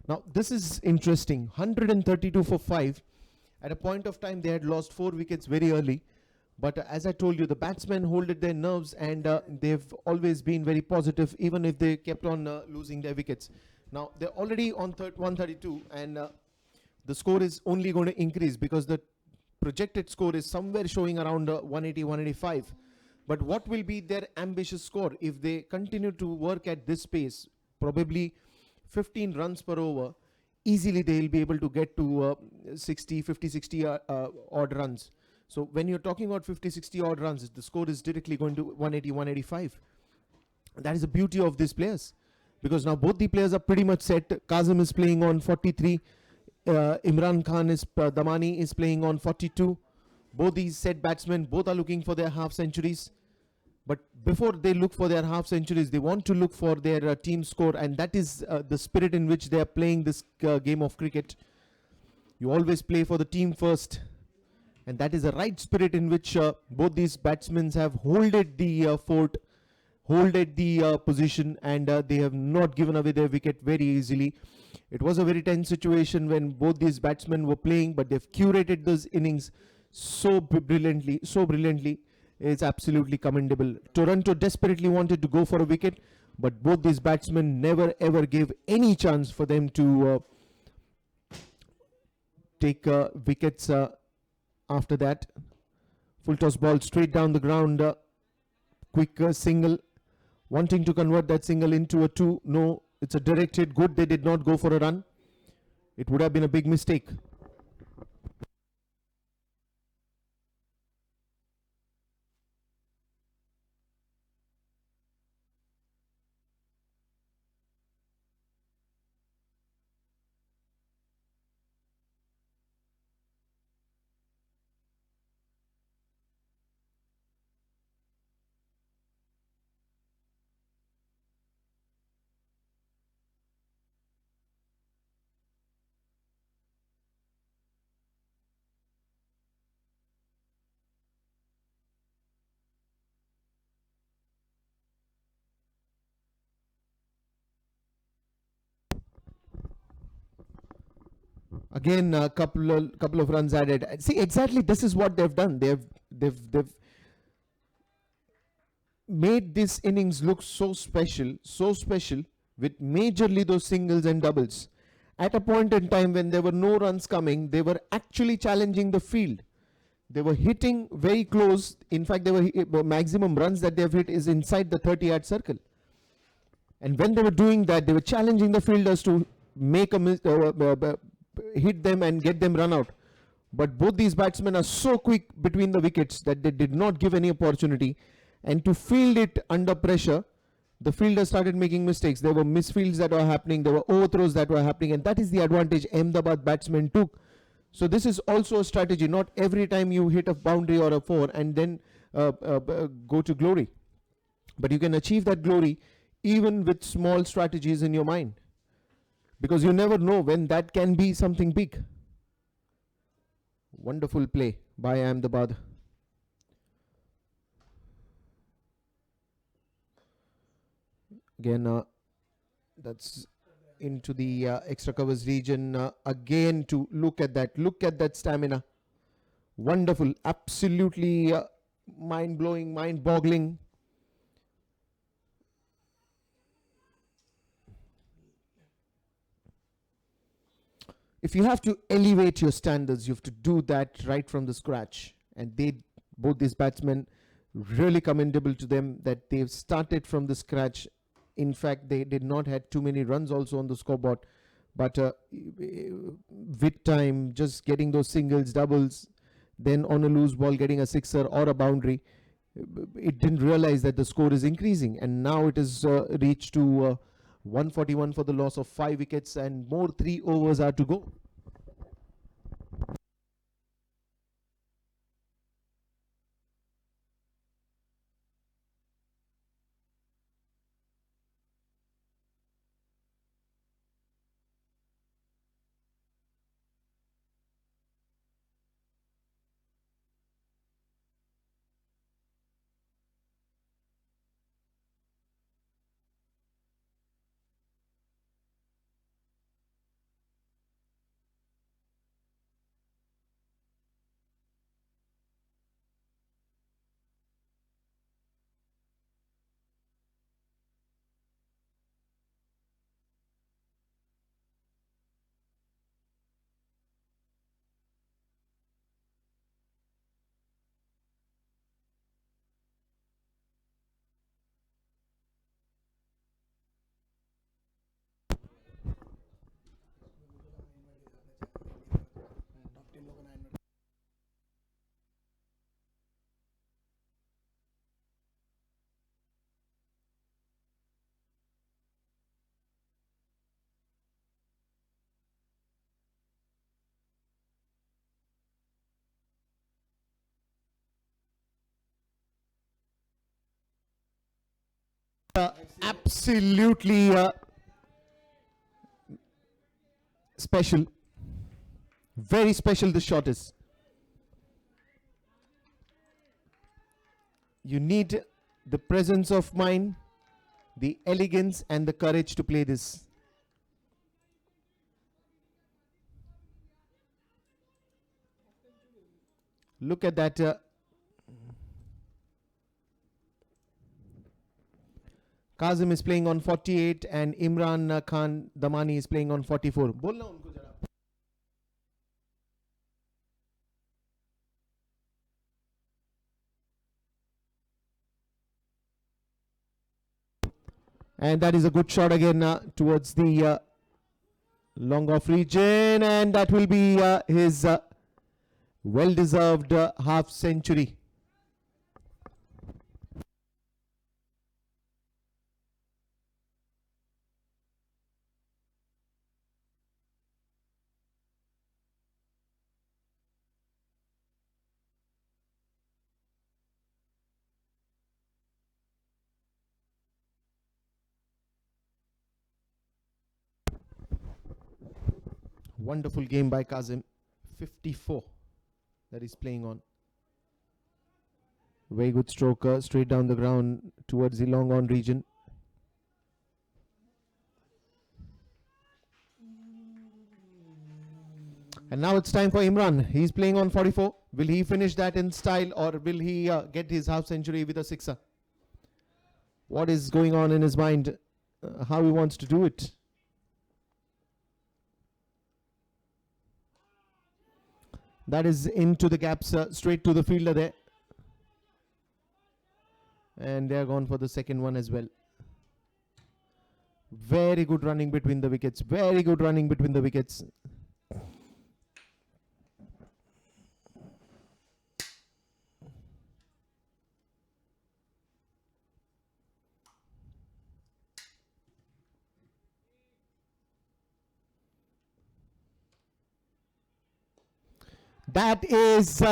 Now, this is interesting. 132 for 5. At a point of time, they had lost 4 wickets very early. But as I told you, the batsmen holded their nerves, and they've always been very positive, even if they kept on losing their wickets. Now, they're already on 132, and the score is only going to increase because the projected score is somewhere showing around 180, 185. But what will be their ambitious score if they continue to work at this pace? Probably 15 runs per over. Easily they'll be able to get to 60 odd runs. So when you're talking about 50, 60 odd runs, the score is directly going to 180, 185. That is the beauty of these players, because now both the players are pretty much set. Kazim is playing on 43. Imran Khan Damani is playing on 42. Both these set batsmen, both are looking for their half centuries. But before they look for their half centuries, they want to look for their team score, and that is the spirit in which they are playing this game of cricket. You always play for the team first, and that is the right spirit in which both these batsmen have holded the fort, holded the position, and they have not given away their wicket very easily. It was a very tense situation when both these batsmen were playing, but they've curated those innings so brilliantly, so brilliantly. It's absolutely commendable. Toronto desperately wanted to go for a wicket, but both these batsmen never ever gave any chance for them to take wickets after that. Full toss ball straight down the ground. Quick single. Wanting to convert that single into a 2. No, it's a direct hit. Good, they did not go for a run. It would have been a big mistake. Again, a couple of runs added. See, exactly this is what they've done. They've made this innings look so special with majorly those singles and doubles. At a point in time when there were no runs coming, they were actually challenging the field. They were hitting very close. In fact, the maximum runs that they've hit is inside the 30-yard circle. And when they were doing that, they were challenging the fielders to make a hit them and get them run out. But both these batsmen are so quick between the wickets that they did not give any opportunity. And to field it under pressure, the fielders started making mistakes. There were misfields that were happening. There were overthrows that were happening. And that is the advantage Ahmedabad batsmen took. So this is also a strategy. Not every time you hit a boundary or a 4 and then go to glory. But you can achieve that glory even with small strategies in your mind. Because you never know when that can be something big. Wonderful play by Ahmedabad. Again, that's into the extra covers region. Again, to look at that stamina. Wonderful, absolutely mind-blowing, mind-boggling. If you have to elevate your standards, you have to do that right from the scratch. And both these batsmen, really commendable to them that they've started from the scratch. In fact, they did not have too many runs also on the scoreboard. But with time, just getting those singles, doubles, then on a loose ball, getting a sixer or a boundary, it didn't realize that the score is increasing. And now it is reached to 141 for the loss of 5 wickets, and more 3 overs are to go. Absolutely special. Very special this shot is. You need the presence of mind, the elegance and the courage to play this. Look at that. Kazim is playing on 48 and Imran Khan Damani is playing on 44. And that is a good shot again towards the long off region, and that will be his well-deserved half century. Wonderful game by Kazim. 54 that he's playing on. Very good stroker, straight down the ground towards the long on region. And now it's time for Imran. He's playing on 44. Will he finish that in style, or will he get his half century with a sixer? What is going on in his mind? How he wants to do it? That is into the gaps, straight to the fielder there. And they are gone for the second one as well. Very good running between the wickets. Very good running between the wickets. That is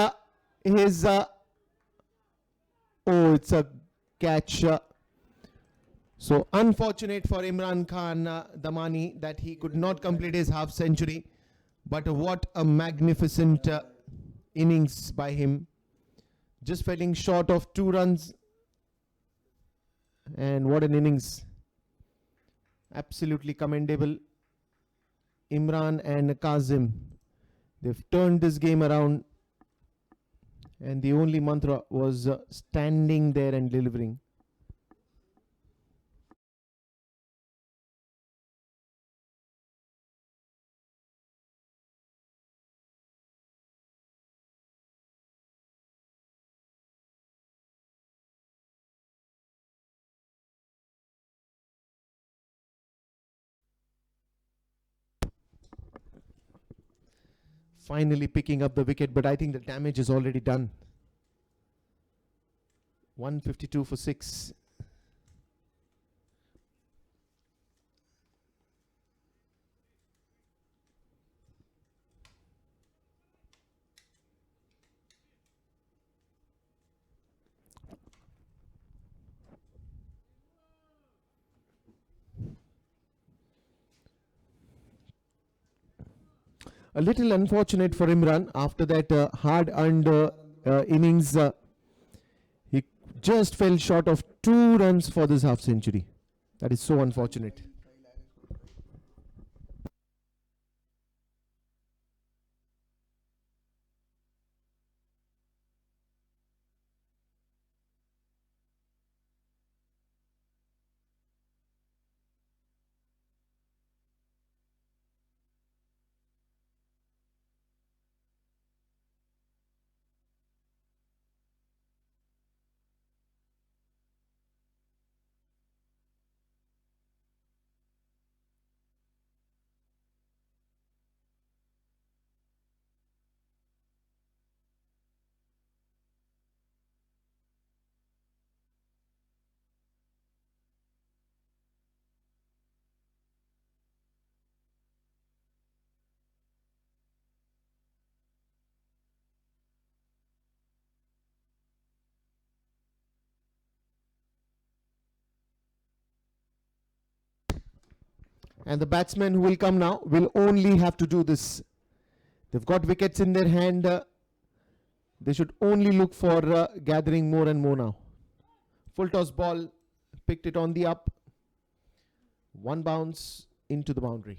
his... oh, it's a catch. So unfortunate for Imran Khan Damani that he could not complete his half century. But what a magnificent innings by him. Just falling short of 2 runs. And what an innings. Absolutely commendable. Imran and Kazim. They've turned this game around. And the only mantra was standing there and delivering. Finally picking up the wicket, but I think the damage is already done. 152 for 6. A little unfortunate for Imran after that hard-earned innings. He just fell short of 2 runs for this half century. That is so unfortunate. And the batsmen who will come now will only have to do this. They've got wickets in their hand. They should only look for gathering more and more now. Full toss ball, picked it on the up. 1 bounce into the boundary.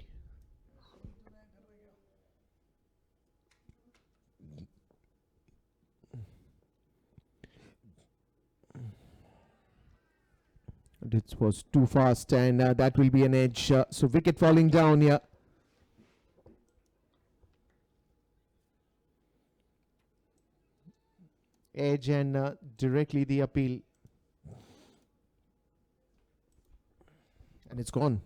It was too fast, and that will be an edge. So wicket falling down here. Edge and directly the appeal. And it's gone.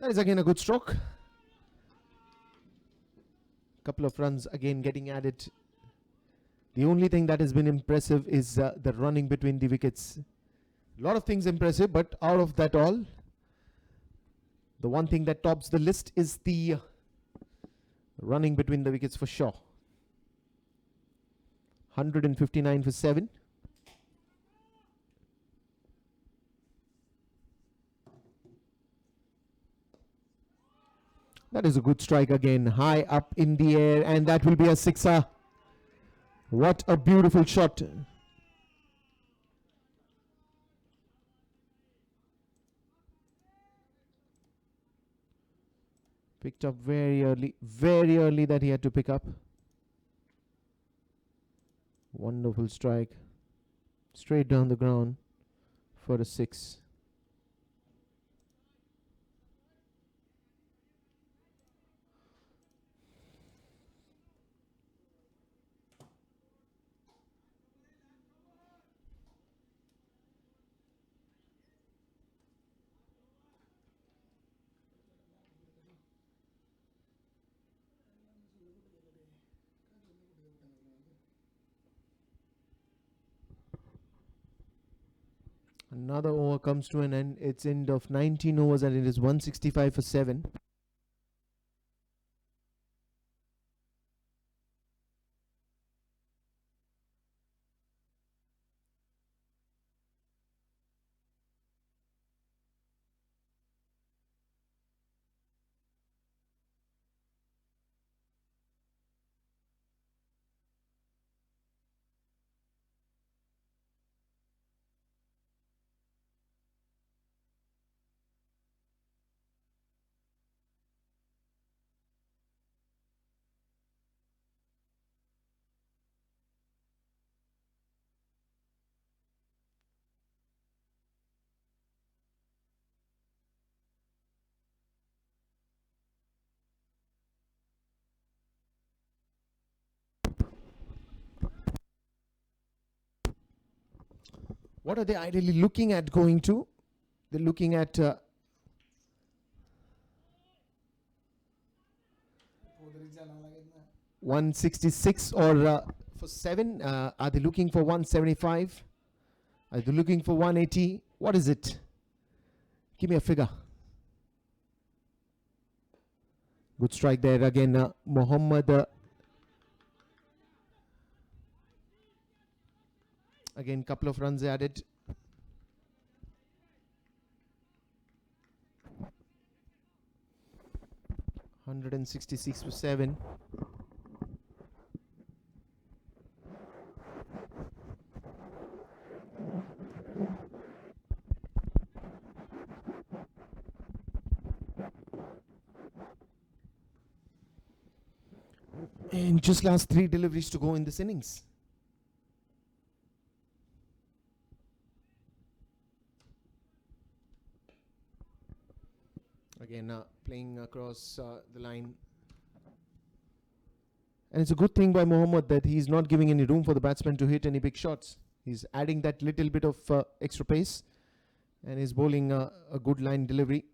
That is again a good stroke. Couple of runs again getting added. The only thing that has been impressive is the running between the wickets. A lot of things impressive, but out of that all, the one thing that tops the list is the running between the wickets for sure. 159 for 7. That is a good strike again, high up in the air, and that will be a sixer. What a beautiful shot. Picked up very early that he had to pick up. Wonderful strike. Straight down the ground for a 6. Another over comes to an end. It's end of 19 overs and it is 165 for 7. What are they ideally looking at going to? They're looking at 166 or for 7. Are they looking for 175? Are they looking for 180? What is it? Give me a figure. Good strike there again, Mohammed. Again, couple of runs added. $166 for 7. And just last 3 deliveries to go in this innings. Again, playing across the line. And it's a good thing by Mohammad that he's not giving any room for the batsman to hit any big shots. He's adding that little bit of extra pace and is bowling a good line delivery,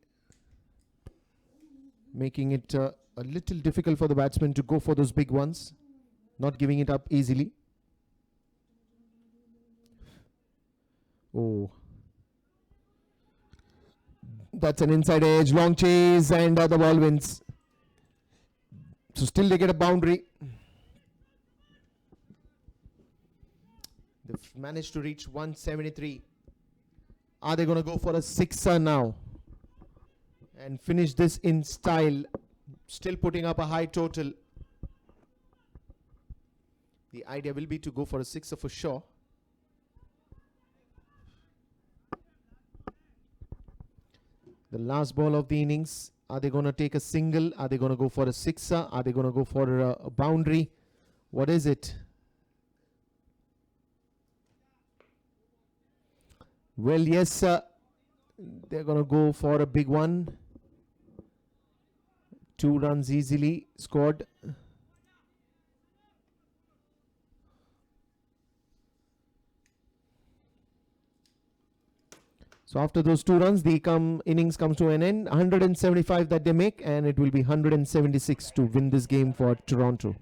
making it a little difficult for the batsman to go for those big ones, not giving it up easily. Oh, that's an inside edge, long chase, and the ball wins. So still they get a boundary. They've managed to reach 173. Are they going to go for a sixer now and finish this in style? Still putting up a high total. The idea will be to go for a sixer for sure. The last ball of the innings. Are they going to take a single? Are they going to go for a sixer? Are they going to go for a boundary? What is it? Well, yes, they're going to go for a big one. 2 runs easily scored. So after those 2 runs, the innings comes to an end. 175 that they make, and it will be 176 to win this game for Toronto.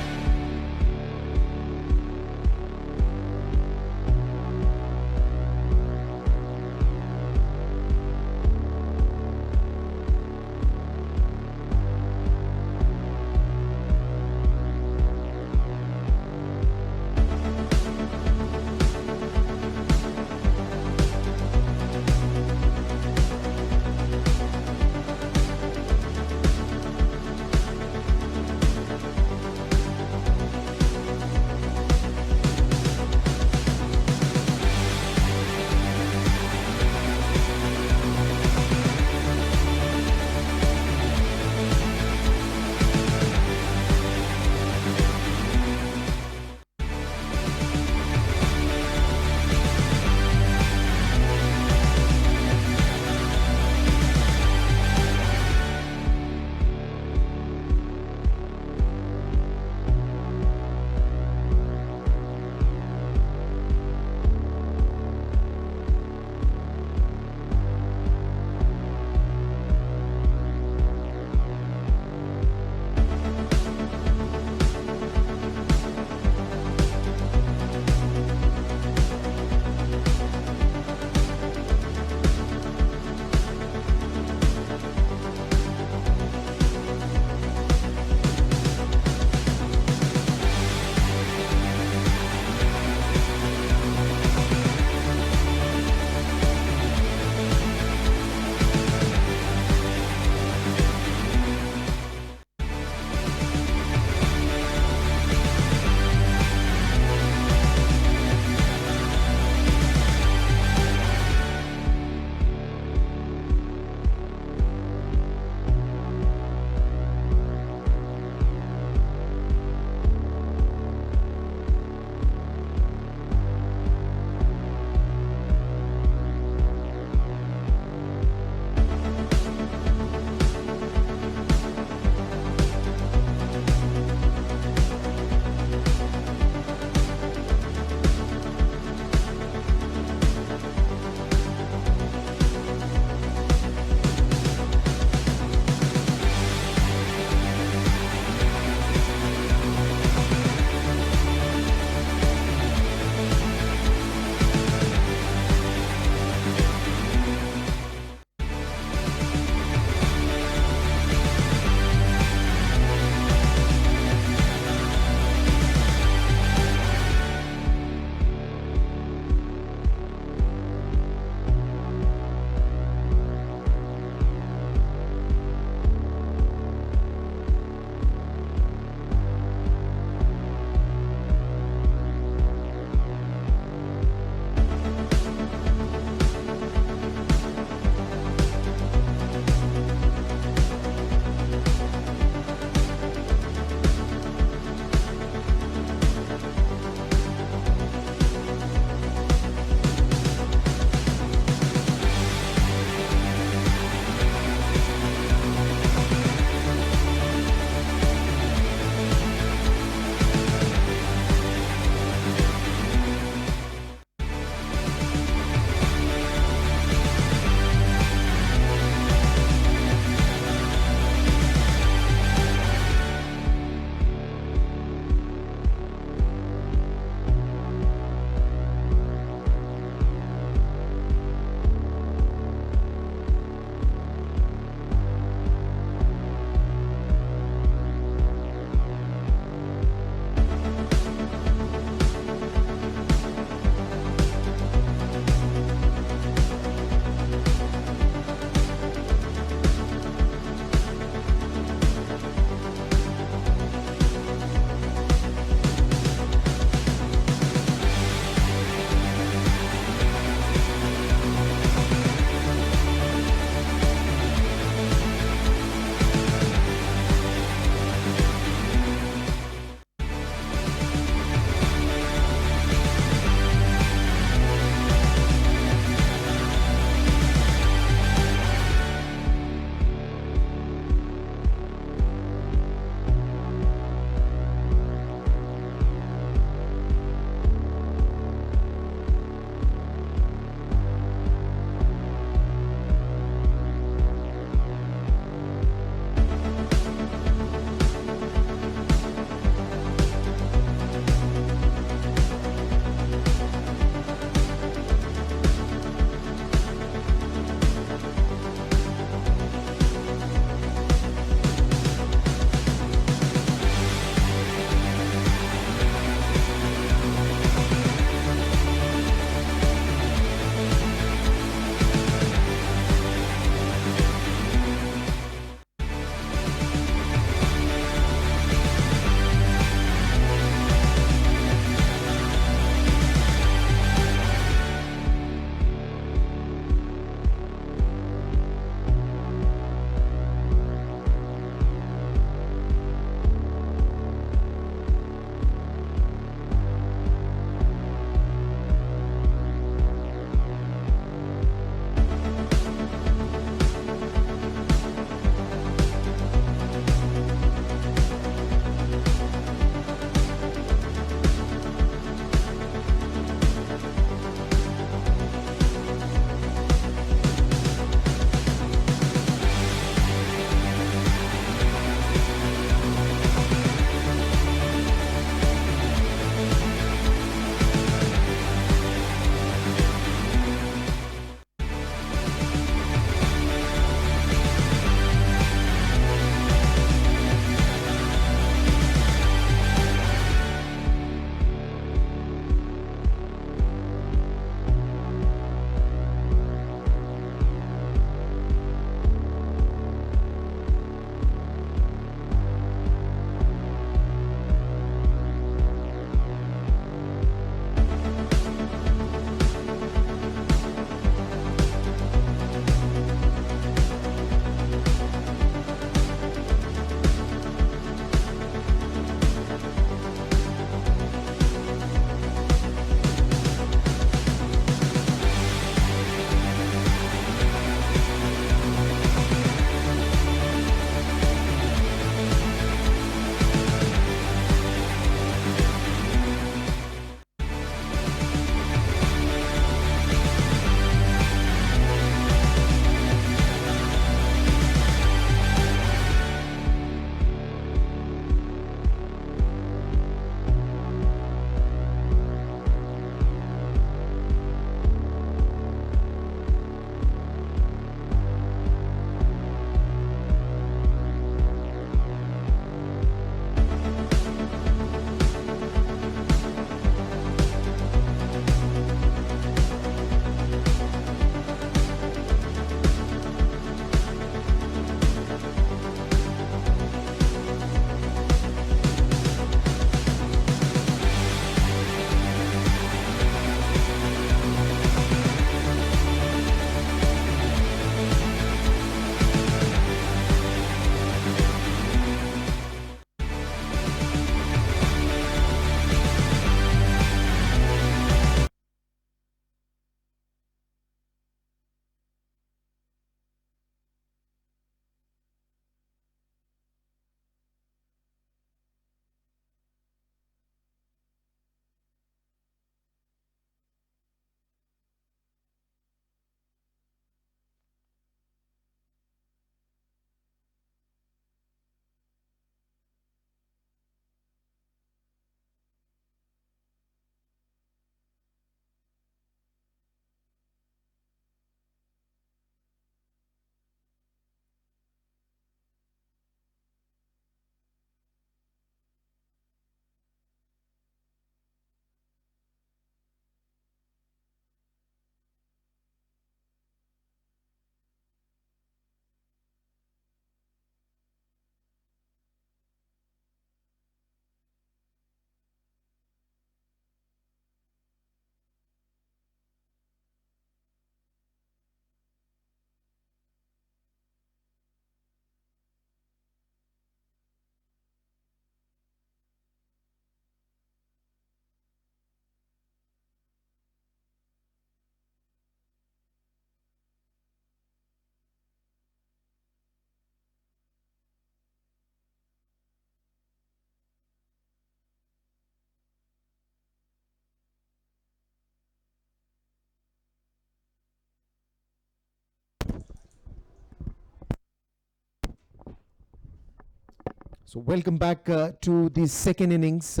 So welcome back to the second innings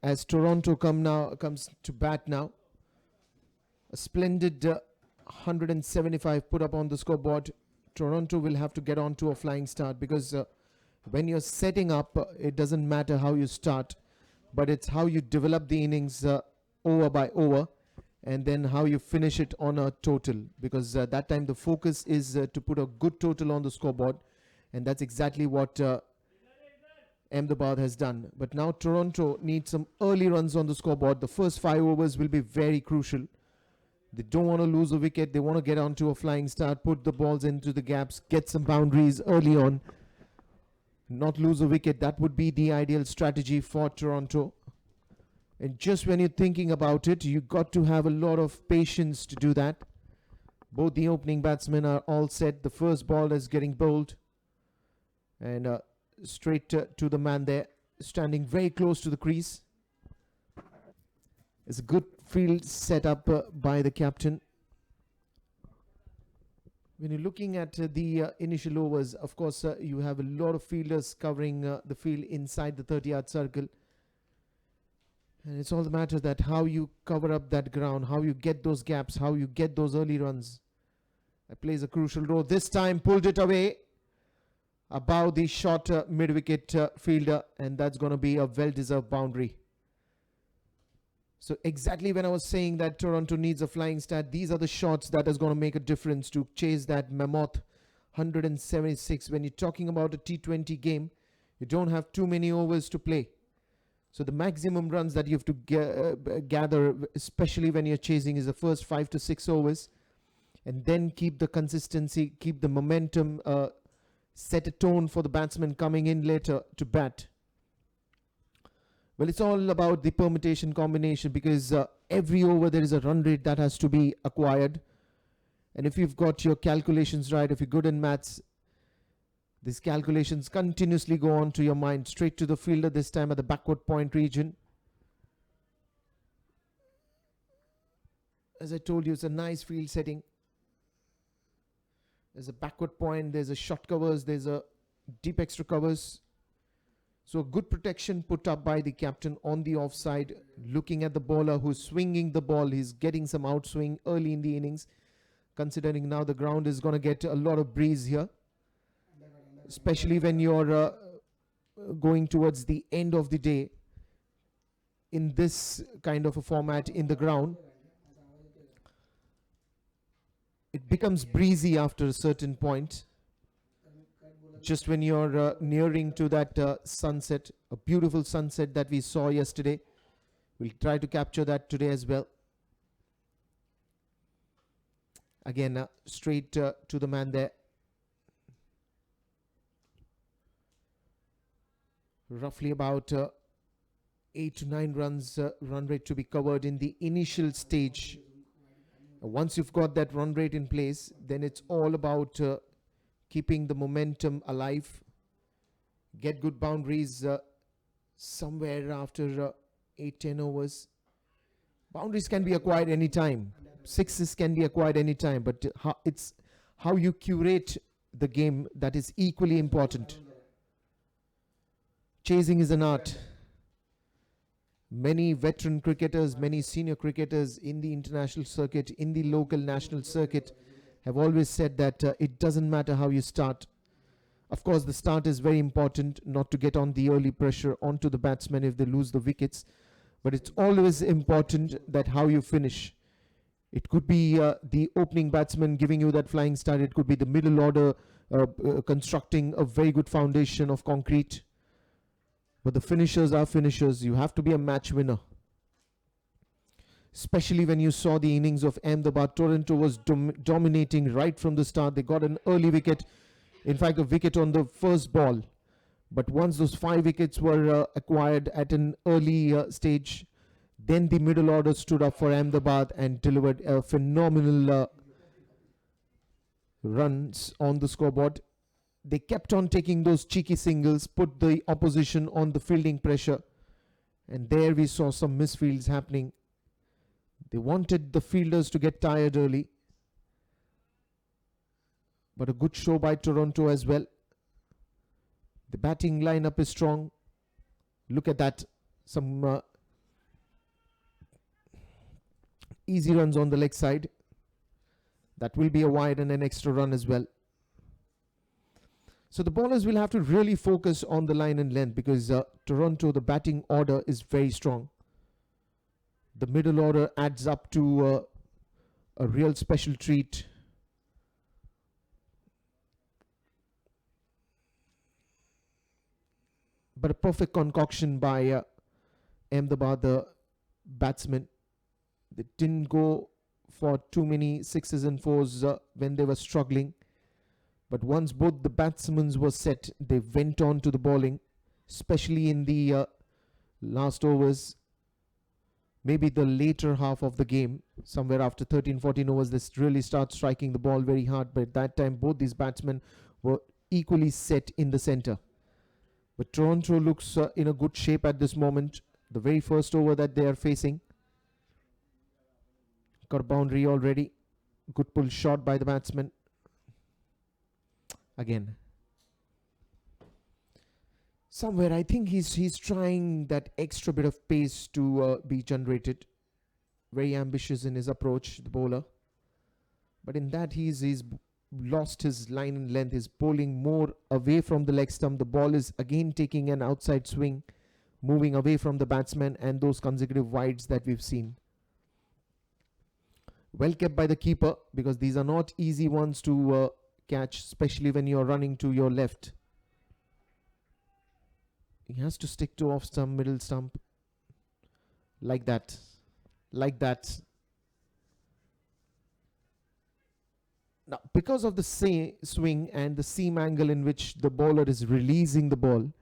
as Toronto comes to bat now. A splendid 175 put up on the scoreboard. Toronto will have to get on to a flying start because when you're setting up, it doesn't matter how you start, but it's how you develop the innings over by over, and then how you finish it on a total, because that time the focus is to put a good total on the scoreboard, and that's exactly what Ahmedabad has done. But now Toronto needs some early runs on the scoreboard. The first 5 overs will be very crucial. They don't want to lose a wicket. They want to get onto a flying start, put the balls into the gaps, get some boundaries early on, not lose a wicket. That would be the ideal strategy for Toronto. And just when you're thinking about it, you got to have a lot of patience to do that. Both the opening batsmen are all set. The first ball is getting bowled. And straight to the man there, standing very close to the crease. It's a good field set up by the captain. When you're looking at the initial overs, of course, you have a lot of fielders covering the field inside the 30-yard circle. And it's all the matter that how you cover up that ground, how you get those gaps, how you get those early runs. That plays a crucial role. This time, pulled it away above the short mid-wicket fielder, and that's going to be a well-deserved boundary. So exactly when I was saying that Toronto needs a flying start, these are the shots that is going to make a difference to chase that mammoth 176. When you're talking about a T20 game, you don't have too many overs to play. So the maximum runs that you have to gather, especially when you're chasing, is the first 5 to 6 overs. And then keep the consistency, keep the momentum, set a tone for the batsman coming in later to bat. Well, it's all about the permutation combination, because every over there is a run rate that has to be acquired. And if you've got your calculations right, if you're good in maths, these calculations continuously go on to your mind. Straight to the fielder, this time at the backward point region. As I told you, it's a nice field setting. There's a backward point, there's a short covers, there's a deep extra covers. So a good protection put up by the captain on the offside, looking at the bowler who's swinging the ball. He's getting some outswing early in the innings, considering now the ground is going to get a lot of breeze here, especially when you're going towards the end of the day in this kind of a format in the ground. It becomes breezy after a certain point. Just when you're nearing to that sunset, a beautiful sunset that we saw yesterday. We'll try to capture that today as well. Again, straight to the man there. Roughly about 8 to 9 runs run rate to be covered in the initial stage. Once you've got that run rate in place, then it's all about keeping the momentum alive. Get good boundaries somewhere after 8-10 overs. Boundaries can be acquired anytime. Sixes can be acquired anytime, but it's how you curate the game that is equally important. Chasing is an art. Many veteran cricketers, many senior cricketers in the international circuit, in the local national circuit, have always said that it doesn't matter how you start. Of course, the start is very important, not to get on the early pressure onto the batsmen if they lose the wickets. But it's always important that how you finish. It could be the opening batsman giving you that flying start. It could be the middle order constructing a very good foundation of concrete. But the finishers are finishers. You have to be a match winner. Especially when you saw the innings of Ahmedabad. Toronto was dominating right from the start. They got an early wicket. In fact, a wicket on the first ball. But once those 5 wickets were acquired at an early stage, then the middle order stood up for Ahmedabad and delivered a phenomenal runs on the scoreboard. They kept on taking those cheeky singles, put the opposition on the fielding pressure. And there we saw some misfields happening. They wanted the fielders to get tired early. But a good show by Toronto as well. The batting lineup is strong. Look at that. Some easy runs on the leg side. That will be a wide and an extra run as well. So the bowlers will have to really focus on the line and length because Toronto, the batting order is very strong. The middle order adds up to a real special treat. But a perfect concoction by Ahmedabad, the batsmen. They didn't go for too many sixes and fours when they were struggling. But once both the batsmen were set, they went on to the bowling, especially in the last overs. Maybe the later half of the game, somewhere after 13-14 overs, they really start striking the ball very hard. But at that time, both these batsmen were equally set in the center. But Toronto looks in a good shape at this moment. The very first over that they are facing. Got a boundary already. Good pull shot by the batsman. Again. Somewhere I think he's trying that extra bit of pace to be generated. Very ambitious in his approach, the bowler. But in that he's lost his line and length. He's bowling more away from the leg stump. The ball is again taking an outside swing, moving away from the batsman and those consecutive wides that we've seen. Well kept by the keeper because these are not easy ones to catch, especially when you're running to your left. He has to stick to off stump, middle stump. Like that. Like that. Now, because of the swing and the seam angle in which the bowler is releasing the ball,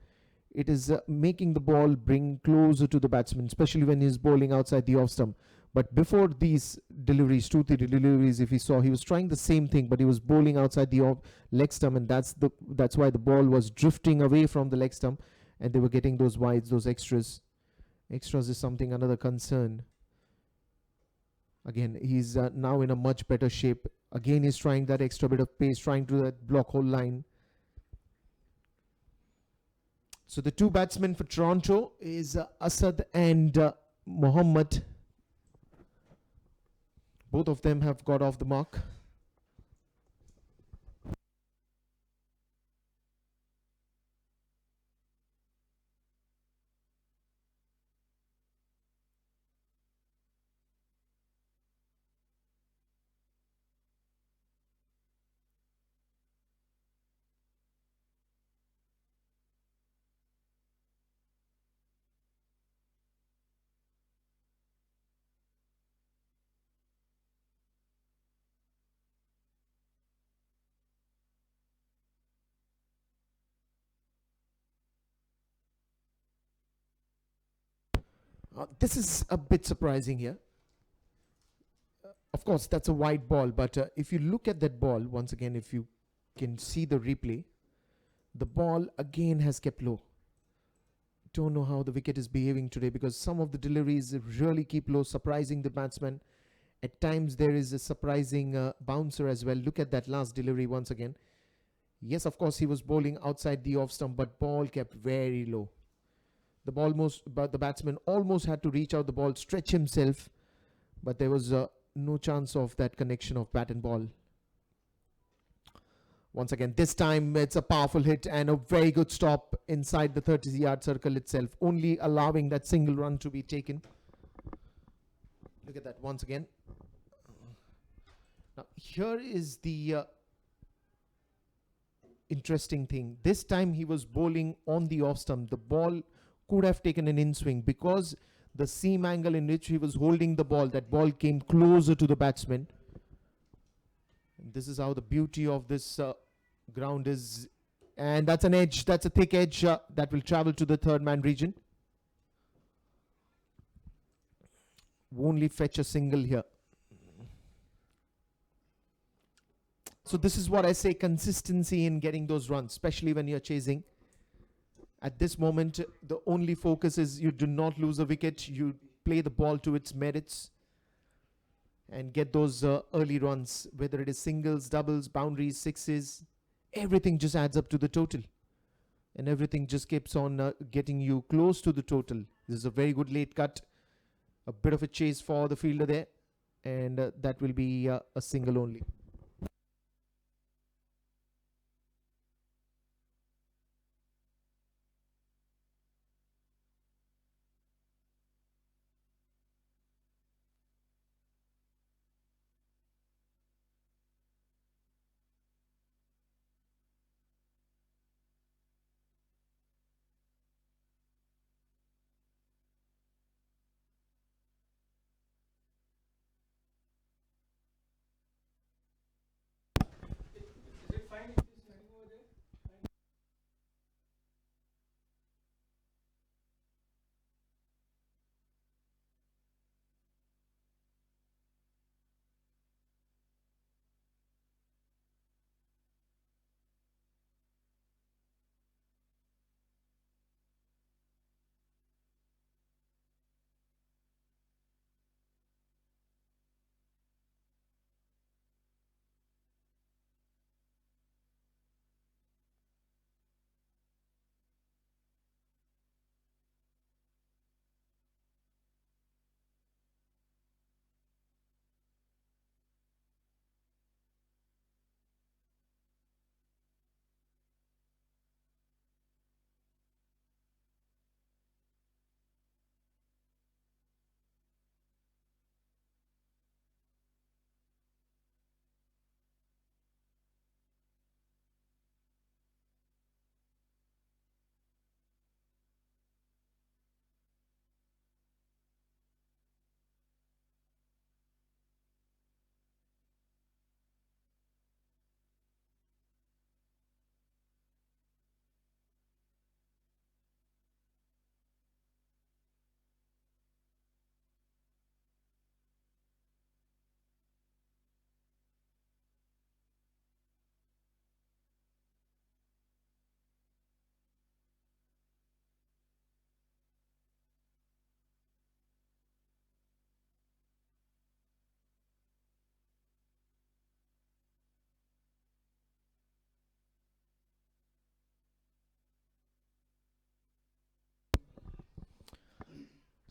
it is making the ball bring closer to the batsman, especially when he's bowling outside the off stump. But before these deliveries, 2-3 deliveries, if he saw, he was trying the same thing, but he was bowling outside the leg stump, and that's why the ball was drifting away from the leg stump, and they were getting those wides, those extras. Extras is something another concern. Again, he's now in a much better shape. Again, he's trying that extra bit of pace, trying to that block hole line. So the two batsmen for Toronto is Asad and Mohammad. Both of them have got off the mark. This is a bit surprising here. Of course, that's a wide ball, but if you look at that ball, once again, if you can see the replay, the ball again has kept low. Don't know how the wicket is behaving today because some of the deliveries really keep low, surprising the batsman. At times, there is a surprising bouncer as well. Look at that last delivery once again. Yes, of course, he was bowling outside the off stump, but ball kept very low. The batsman almost had to reach out the ball, stretch himself, but there was no chance of that connection of bat and ball. Once again, this time it's a powerful hit and a very good stop inside the 30-yard circle itself, only allowing that single run to be taken. Look at that once again. Now, here is the interesting thing. This time he was bowling on the off stump. The ball could have taken an in swing because the seam angle in which he was holding the ball, that ball came closer to the batsman. And this is how the beauty of this ground is. And that's an edge, that's a thick edge that will travel to the third man region. Only fetch a single here. So this is what I say, consistency in getting those runs, especially when you're chasing. At this moment, the only focus is you do not lose a wicket. You play the ball to its merits and get those early runs, whether it is singles, doubles, boundaries, sixes. Everything just adds up to the total. and everything just keeps on getting you close to the total. This is a very good late cut. A bit of a chase for the fielder there, and that will be a single only.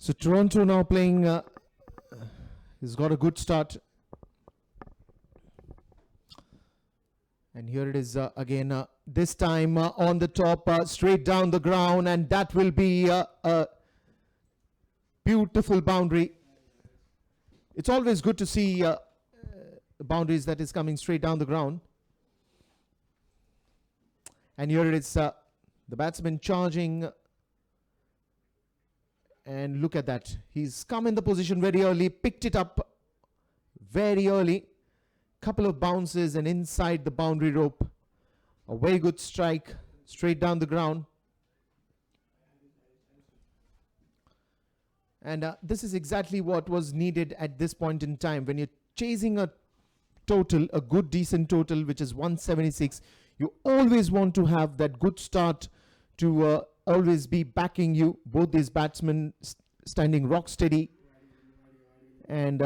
So Toronto now playing, he's got a good start. And here it is again, this time on the top, straight down the ground, and that will be a beautiful boundary. It's always good to see boundaries that is coming straight down the ground. And here it is, the batsman charging. And look at that. He's come in the position very early, picked it up very early. Couple of bounces and inside the boundary rope. A very good strike straight down the ground. And this is exactly what was needed at this point in time. When you're chasing a total, a good decent total, which is 176, you always want to have that good start to always be backing you. Both these batsmen standing rock steady. And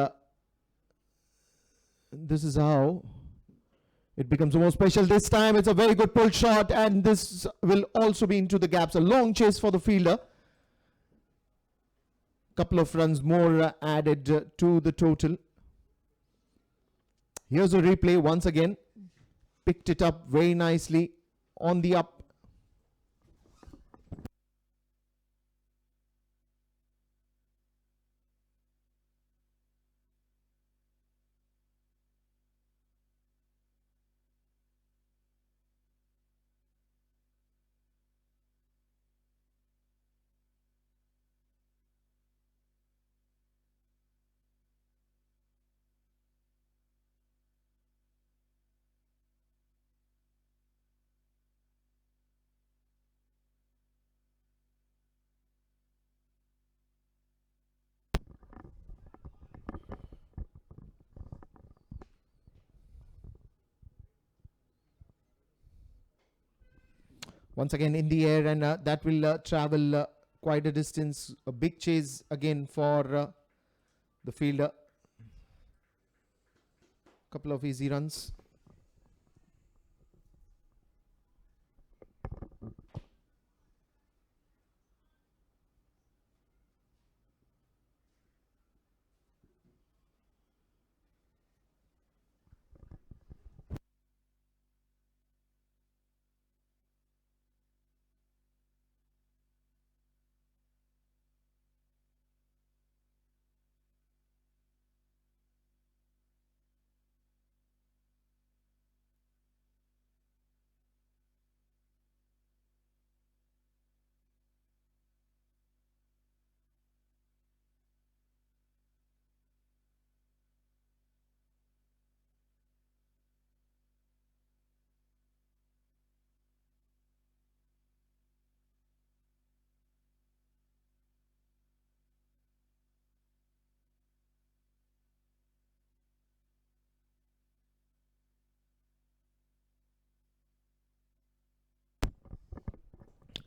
this is how it becomes more special. This time it's a very good pull shot, and this will also be into the gaps. A long chase for the fielder. Couple of runs more added to the total. Here's a replay once again. Picked it up very nicely on the up. Once again in the air, and that will travel quite a distance. A big chase again for the fielder. Couple of easy runs.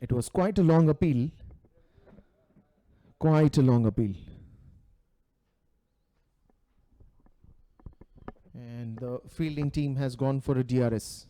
It was quite a long appeal. Quite a long appeal. And the fielding team has gone for a DRS.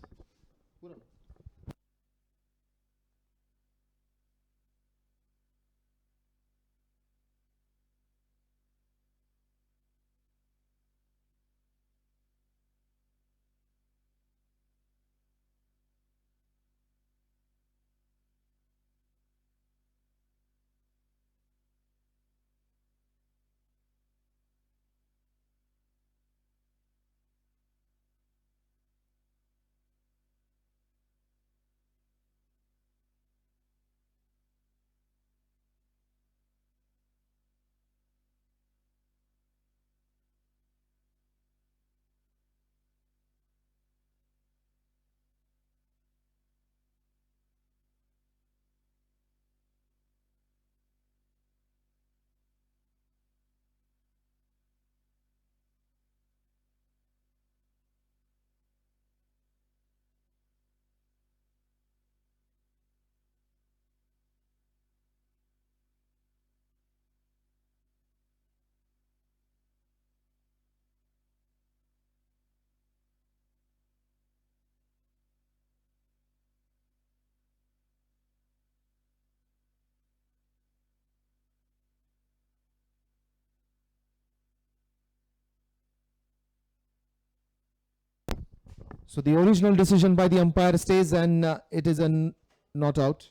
So the original decision by the umpire stays, and it is a not out.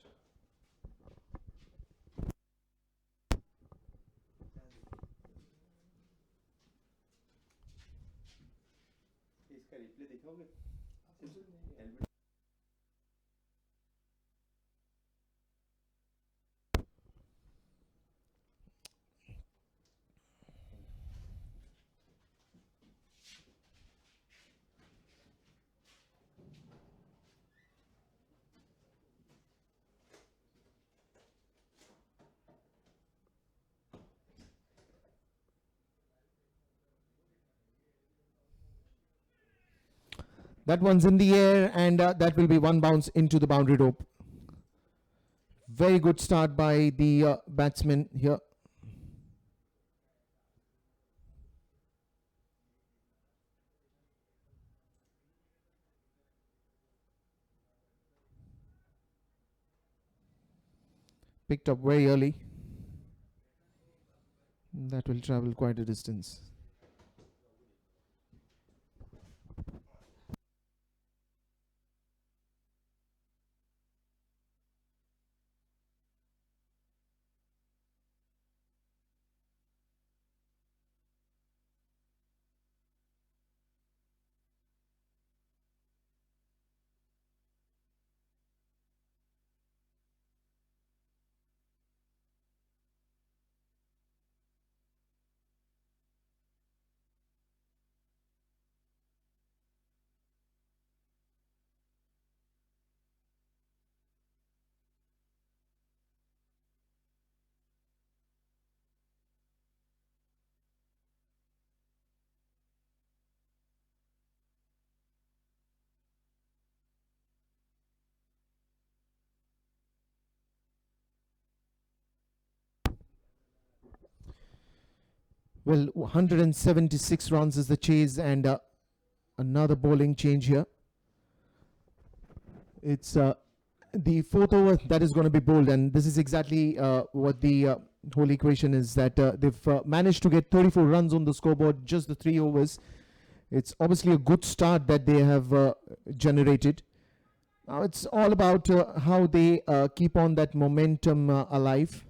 That one's in the air, and that will be one bounce into the boundary rope. Very good start by the batsman here. Picked up very early. That will travel quite a distance. Well, 176 runs is the chase, and another bowling change here. It's the fourth over that is going to be bowled, and this is exactly what the whole equation is, that they've managed to get 34 runs on the scoreboard, just the 3 overs. It's obviously a good start that they have generated. Now it's all about how they keep on that momentum alive.